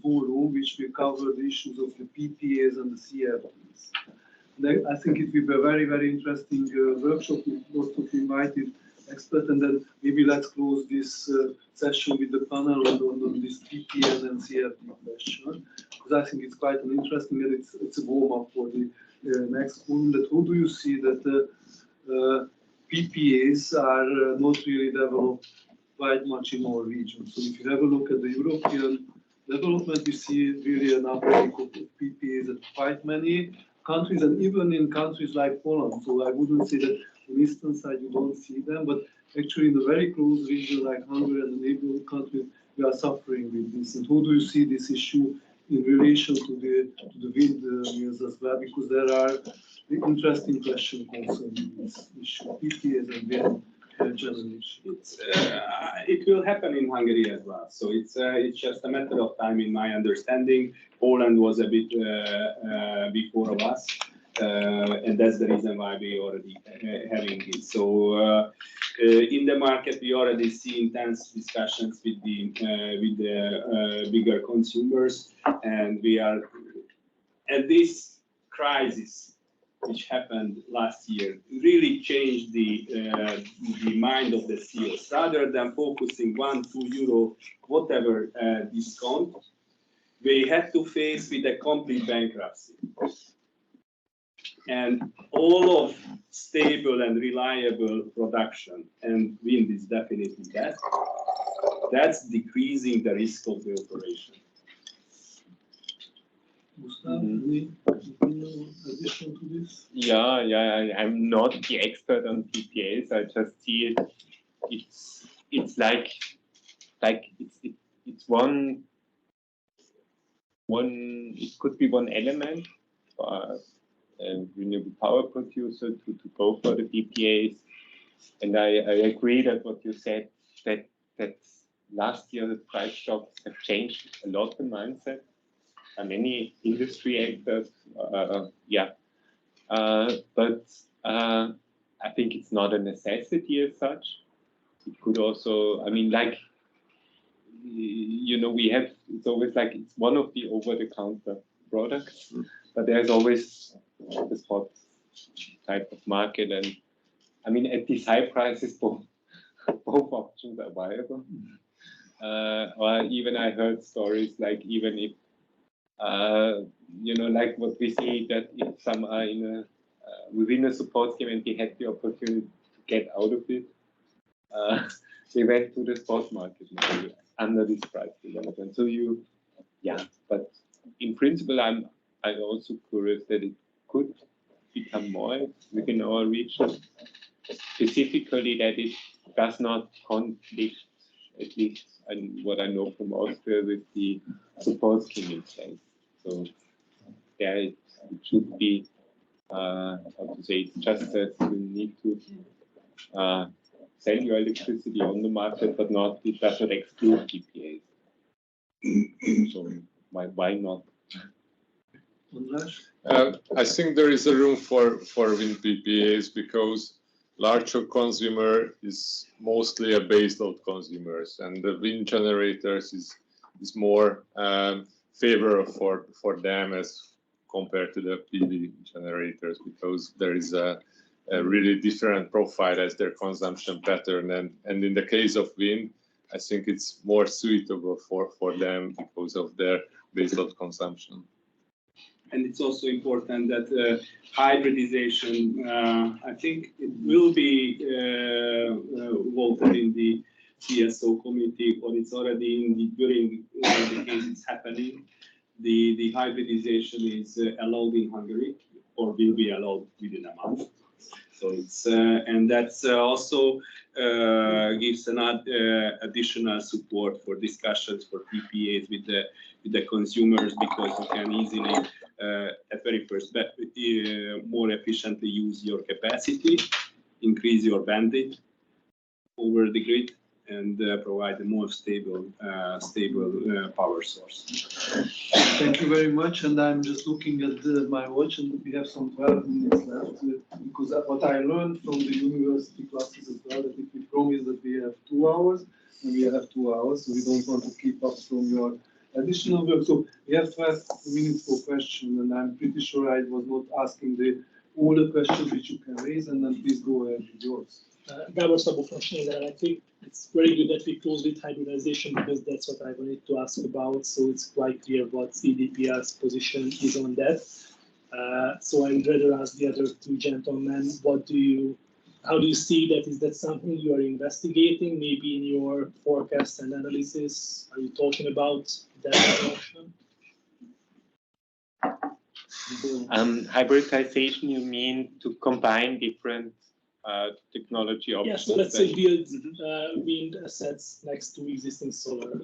forum which will cover the issues of the PPAs and the CFDs. And I think it will be a very, very interesting workshop with lots of invited experts. And then maybe let's close this session with the panel on this PPA and CFD question, because I think it's quite an interesting, and it's a warm-up for the next forum. That how do you see that PPAs are not really developed quite much in our region? So if you have a look at the European development, we see really an uptake of PPAs at quite many countries, and even in countries like Poland. So I wouldn't say that on the eastern side you don't see them, but actually in a very close region like Hungary and the neighboring countries, we are suffering with this. And how do you see this issue in relation to the windmills as well? Because there are interesting questions concerning this issue, PPAs and wind generation. It will happen in Hungary as well. So it's just a matter of time, in my understanding. Poland was a bit before of us. And that's the reason why we already having it. So in the market, we already see intense discussions with the bigger consumers, and we are at this crisis, which happened last year, really changed the mind of the CEOs. Rather than focusing €1, €2, whatever discount, they had to face with a complete bankruptcy. And all of stable and reliable production, and wind is definitely that, that's decreasing the risk of the operation. Gustav, any addition to this? Yeah, I'm not the expert on PPAs. I just see it. It's like it's one. It could be one element for a renewable power producer to go for the PPAs. And I agree that what you said, that last year the price shocks have changed a lot the mindset. Many industry actors, but I think it's not a necessity as such. It could also, I mean, like, we have, it's always like it's one of the over-the-counter products, but there's always the spot type of market. And I mean, at these high prices, both options are viable. Or even I heard stories like, even if, like what we see, that if some are within a support scheme and they had the opportunity to get out of it, they went to the spot market under this price development. So but in principle, I'm also curious that it could become more within our region, specifically that it does not conflict, at least what I know from Austria, with the support scheme in place. So there it should be, how to say, it's just that you need to sell your electricity on the market, but it does not exclude PPAs. So why not? I think there is a room for wind PPAs because larger consumer is mostly a baseload consumers, and the wind generators is more favorable for them as compared to the PV generators, because there is a really different profile as their consumption pattern, and in the case of wind, I think it's more suitable for them because of their baseload consumption. And it's also important that hybridization, I think it will be voted in the CSO committee, or it's already during the case it's happening. The hybridization is allowed in Hungary. or will be allowed within a month. So it's and that's also gives an additional support for discussions for PPAs with the consumers, because you can easily at very first more efficiently use your capacity, increase your bandwidth over the grid, and provide a more stable power source. Thank you very much. And I'm just looking at my watch, and we have some 12 minutes left, because what I learned from the university classes as well, that if we promise that we have 2 hours, and we have 2 hours, so we don't want to keep up from your additional work. So we have 12 minutes for questions, and I'm pretty sure I was not asking all the questions which you can raise, and then please go ahead with yours. Gábor Szabó from Schneider Electric. It's very good that we close with hybridization, because that's what I wanted to ask about. So it's quite clear what EDPR's position is on that. So I would rather ask the other two gentlemen, how do you see that? Is that something you are investigating, maybe in your forecast and analysis? Are you talking about that option? Hybridization, you mean to combine different technology options? Yeah, so let's say build wind assets next to existing solar.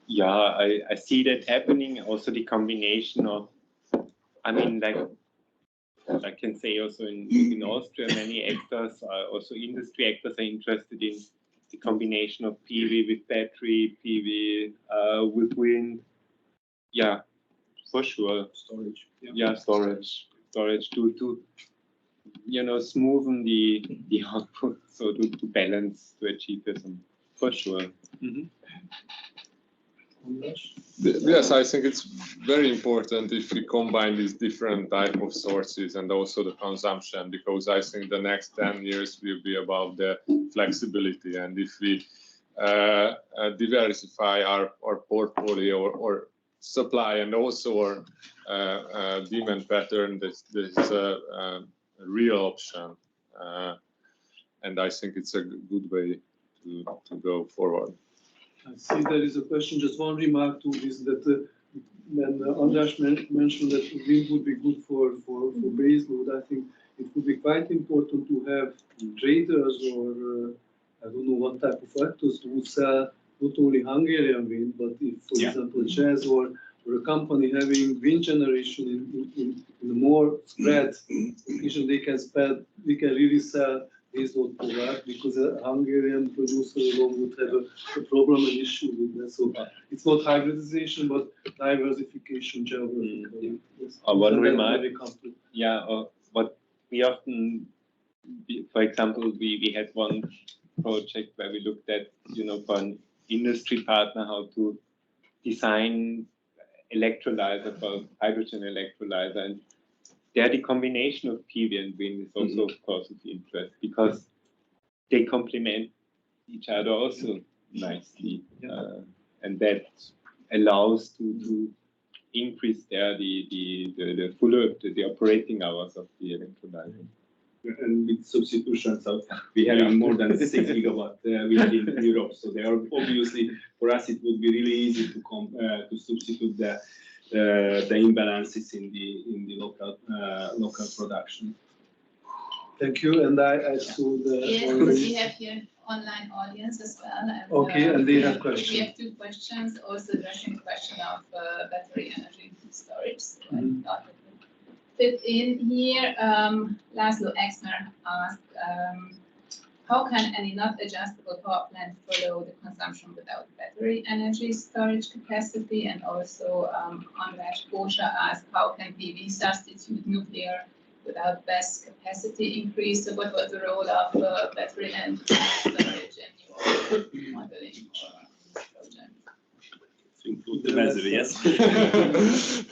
Yeah, I see that happening. Also the combination of, I mean, like I can say also in Austria, many actors, also industry actors, are interested in the combination of PV with battery, PV with wind. Yeah, for sure. Storage. Yeah, storage to smoothen the output, so to balance, to achieve this, for sure. Yes, I think it's very important if we combine these different type of sources and also the consumption, because I think the next 10 years will be about the flexibility, and if we diversify our portfolio or supply and also our demand pattern, this is a real option, and I think it's a good way to go forward. I see there is a question, just one remark to this, that when András mentioned that wind would be good for base load, I think it would be quite important to have traders or I don't know what type of actors who would sell not only Hungarian wind, but if, for example, ČEZ or a company having wind generation in a more spread location, they can really sell baseload power, because a Hungarian producer alone would have a problem, an issue with that. So it's not hybridization, but diversification geographically. Yes. One remark. What we often, for example, we had one project where we looked at, for an industry partner, how to design electrolyzer for hydrogen electrolyzer, and there the combination of PV and wind is also of course of interest, because they complement each other also nicely, and that allows to increase the operating hours of the electrolyzer. And with substitution, so we have more than 6 gigawatt wind in Europe. So they are obviously, for us, it would be really easy to substitute the imbalances in the local production. Thank you. And I saw the. Yes, we have here online audience as well. And, okay, and they have questions. We have 2 questions, also addressing the question of battery energy storage. So I thought it would fit in here. Laszlo Exner asked, how can any not adjustable power plant follow the consumption without battery energy storage capacity? And also András Kósa asked, how can PV substitute nuclear without BESS capacity increase? So what was the role of battery and storage in your modeling for this project? Include the battery, yes.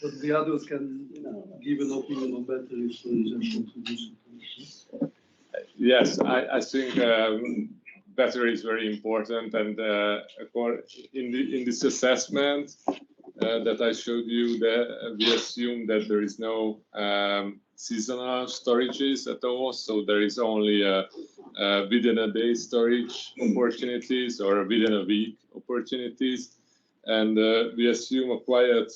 But the others can give an opinion on battery storage and contribution. Yes, I think battery is very important, and in this assessment that I showed you, we assume that there is no seasonal storages at all, so there is only within a day storage opportunities or within a week opportunities, And we assume a quite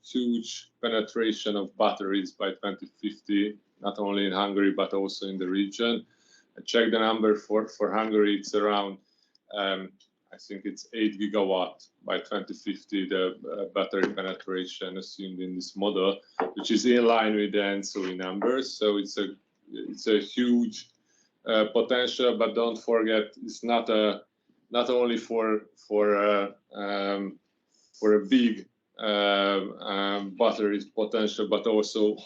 huge penetration of batteries by 2050, not only in Hungary, but also in the region. I checked the number for Hungary, it's around, I think it's 8 gigawatt by 2050, the battery penetration assumed in this model, which is in line with the ENSOE numbers. So it's a huge potential, but don't forget, it's not only for a big battery potential, but also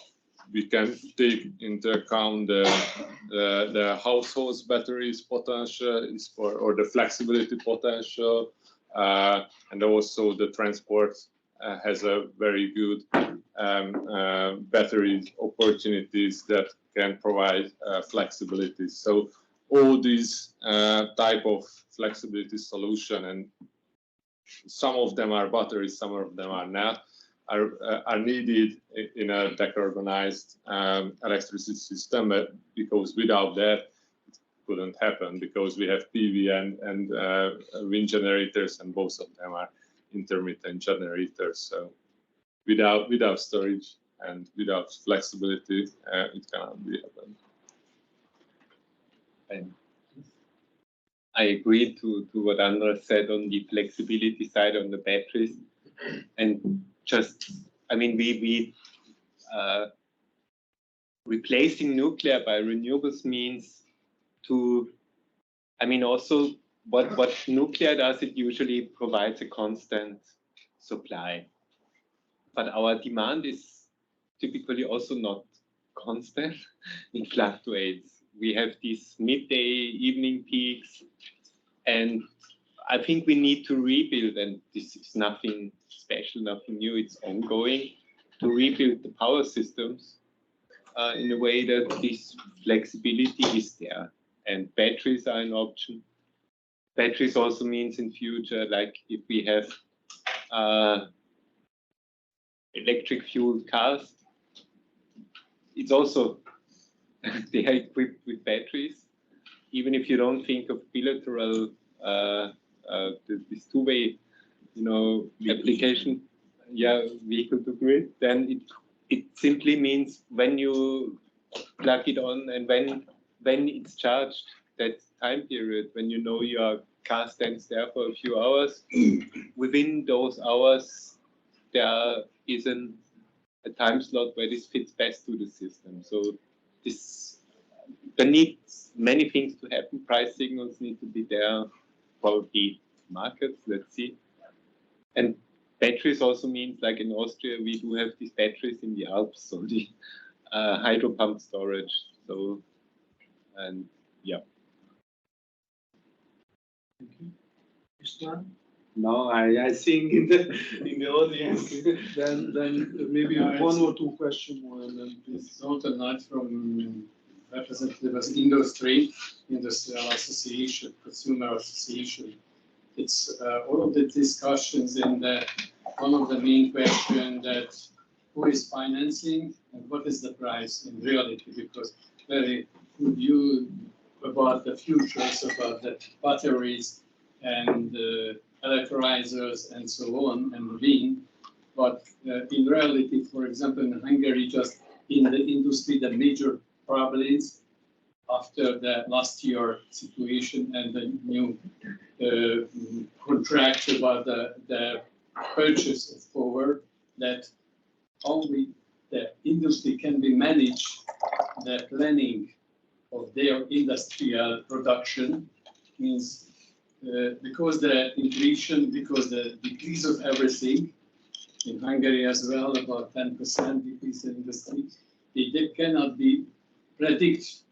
we can take into account the households batteries potential or the flexibility potential, and also the transport has a very good battery opportunities that can provide flexibility. So all these type of flexibility solution, and some of them are batteries, some of them are not, are needed in a decarbonized electricity system, because without that it couldn't happen, because we have PV and wind generators, and both of them are intermittent generators. So without storage and without flexibility, it cannot be happened. And I agree to what Andras said on the flexibility side on the batteries. And just, I mean, we replacing nuclear by renewables means to, I mean, also what nuclear does, it usually provides a constant supply. But our demand is typically also not constant, it fluctuates. We have these midday, evening peaks, and I think we need to rebuild, and this is nothing special, nothing new, it's ongoing, to rebuild the power systems in a way that this flexibility is there. And batteries are an option. Batteries also means in future, like if we have electric fueled cars, it's also, they are equipped with batteries. Even if you don't think of bilateral, this two-way, application, vehicle to grid, then it simply means when you plug it on and when it's charged, that time period, when you know your car stands there for a few hours, within those hours, there is a time slot where this fits best to the system. So there needs many things to happen. Price signals need to be there, probably markets, let's see. And batteries also means, like in Austria, we do have these batteries in the Alps, so the hydro pump storage. So, and yeah. Thank you. István? No, I think in the audience. Then maybe one or two questions more, and then please. It's not a night from representative of industry, industrial association, consumer association. It's all of the discussions in one of the main questions that who is financing and what is the price in reality, because very good view about the futures, about the batteries and electrolyzers and so on, and wind. But in reality, for example, in Hungary, just in the industry, the major problems after the last year situation and the new contract about the purchase of power, that only the industry can be managed, the planning of their industrial production means because the inflation, because the decrease of everything, in Hungary as well, about 10% decrease in industry, they cannot be predict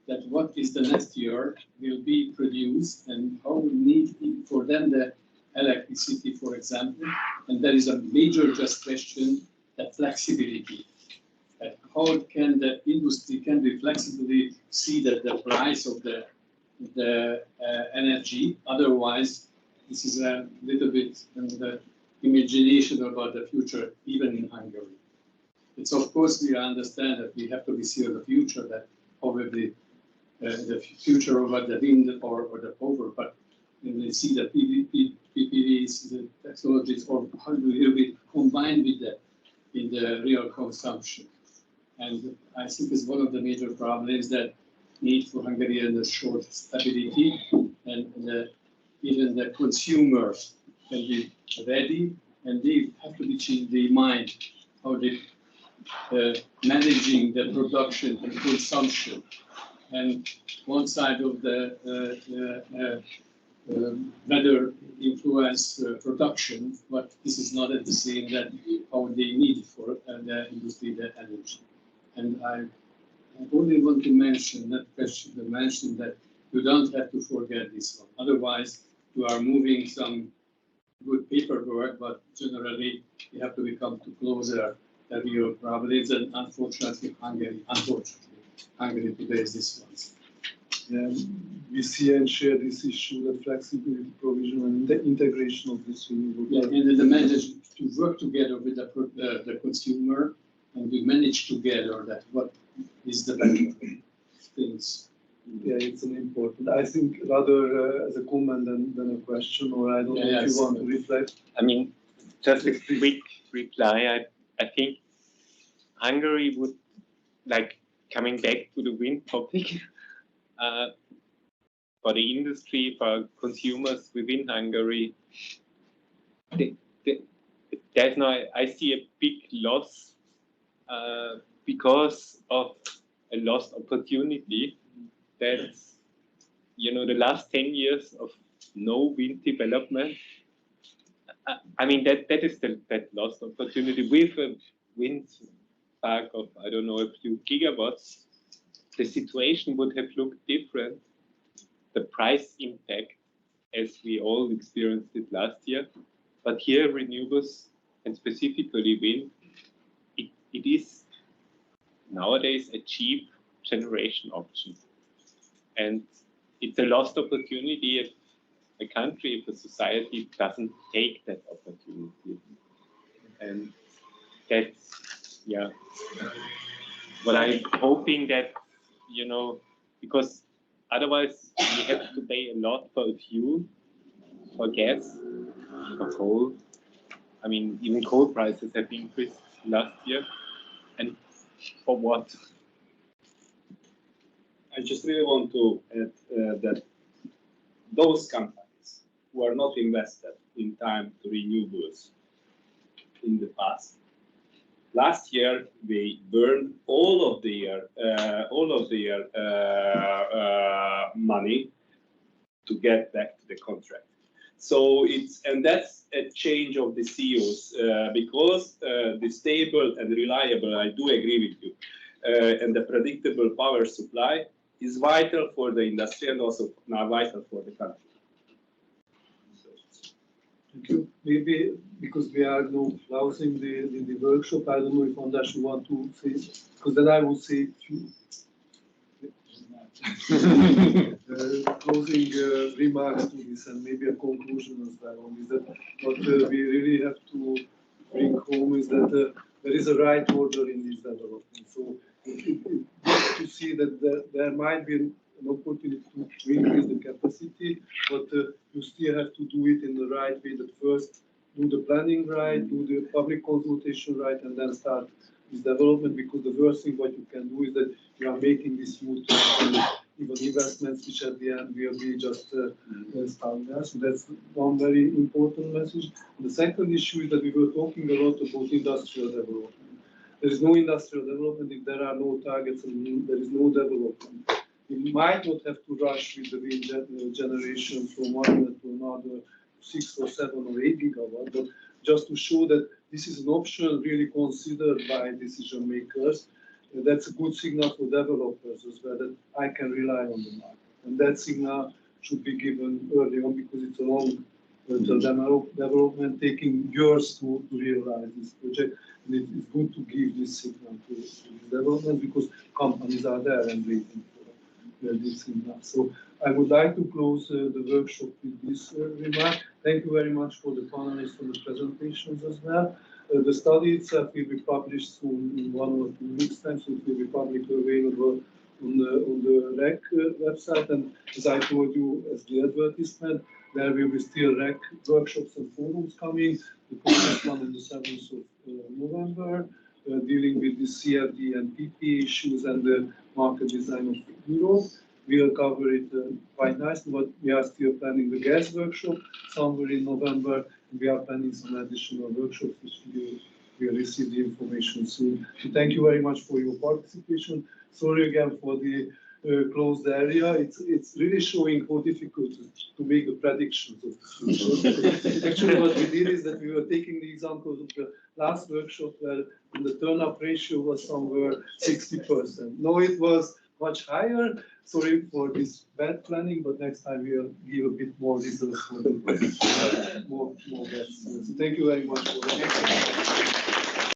that what is the next year will be produced and how we need for them the electricity, for example. And there is a major just question, that flexibility. That how can the industry can be flexibly see that the price of the energy, otherwise this is a little bit the imagination about the future, even in Hungary. It's of course we understand that we have to be see the future, that probably the future of the wind or the power, but when we see the PPVs, the technologies, or how do we combine with that in the real consumption? And I think it's one of the major problems that need for Hungarian short stability, and even the consumers can be ready, and they have to be changed their mind how they managing the production and consumption. And one side of the weather influence production, but this is not at the same that how they need for the industry the energy. And I only want to mention that question, mention that you don't have to forget this one. Otherwise, you are moving some good paperwork, but generally you have to become too closer the real problems. And unfortunately, Hungary today is this one. We see and share this issue, the flexibility provision and the integration of this renewable. Yeah, and the manage to work together with the consumer, and we manage together that what is the better things. Yeah, it's an important. I think rather as a comment than a question, or I don't know if you want to reflect. I mean, just a quick reply. I think Hungary would, like, coming back to the wind topic, for the industry, for consumers within Hungary, there's no, I see a big loss because of a lost opportunity. That's, you know, the last 10 years of no wind development. I mean, that is that lost opportunity. With a wind park of, I don't know, a few gigawatts, the situation would have looked different. The price impact, as we all experienced it last year. But here, renewables, and specifically wind, it is nowadays a cheap generation option. And it's a lost opportunity if a country, if a society doesn't take that opportunity. And that's, yeah, what I'm hoping that, you know, because otherwise we have to pay a lot for fuel, for gas, for coal. I mean, even coal prices have increased last year. And for what? I just really want to add that those companies who are not invested in time to renewables in the past, last year they burned all of their money to get back to the contract. So that's a change of the CEOs because the stable and reliable, I do agree with you, and the predictable power supply is vital for the industry and also now vital for the country. Thank you. Maybe because we are now closing the workshop, I don't know if András you want to say, because then I will say few closing remarks to this and maybe a conclusion as well on this. That what we really have to bring home is that there is a right order in this development. So it's to see that there might be an opportunity to increase the capacity, but you still have to do it in the right way. That first do the planning right, do the public consultation right, and then start this development. Because the worst thing what you can do is that you are making this huge even investments which at the end will be just starting there. So that's one very important message. The second issue is that we were talking a lot about industrial development. There is no industrial development if there are no targets and there is no development. We might not have to rush with the wind generation from one year to another 6 or 7 or 8 gigawatts, but just to show that this is an option really considered by decision makers. That's a good signal for developers as well, that I can rely on the market. And that signal should be given early on because it's a long development taking years to realize this project. And it is good to give this signal to this development because companies are there and waiting for this signal. So I would like to close the workshop with this remark. Thank you very much for the panelists for the presentations as well. The study itself will be published soon in 1 or 2 weeks' time, so it will be publicly available on the REKK website. And as I told you as the advertisement, There will be still REKK workshops and forums coming. The first one on the 7th of November, dealing with the CFD and PP issues and the market design of Europe. We'll cover it quite nicely, but we are still planning the gas workshop somewhere in November. We are planning some additional workshops, which we'll receive the information soon. So thank you very much for your participation. Sorry again for the closed area. It's really showing how difficult to make the predictions of the future. Actually, what we did is that we were taking the examples of the last workshop where the turn-up ratio was somewhere 60%. No, it was much higher. Sorry for this bad planning, but next time we'll give a bit more resources for more guests. So thank you very much for that.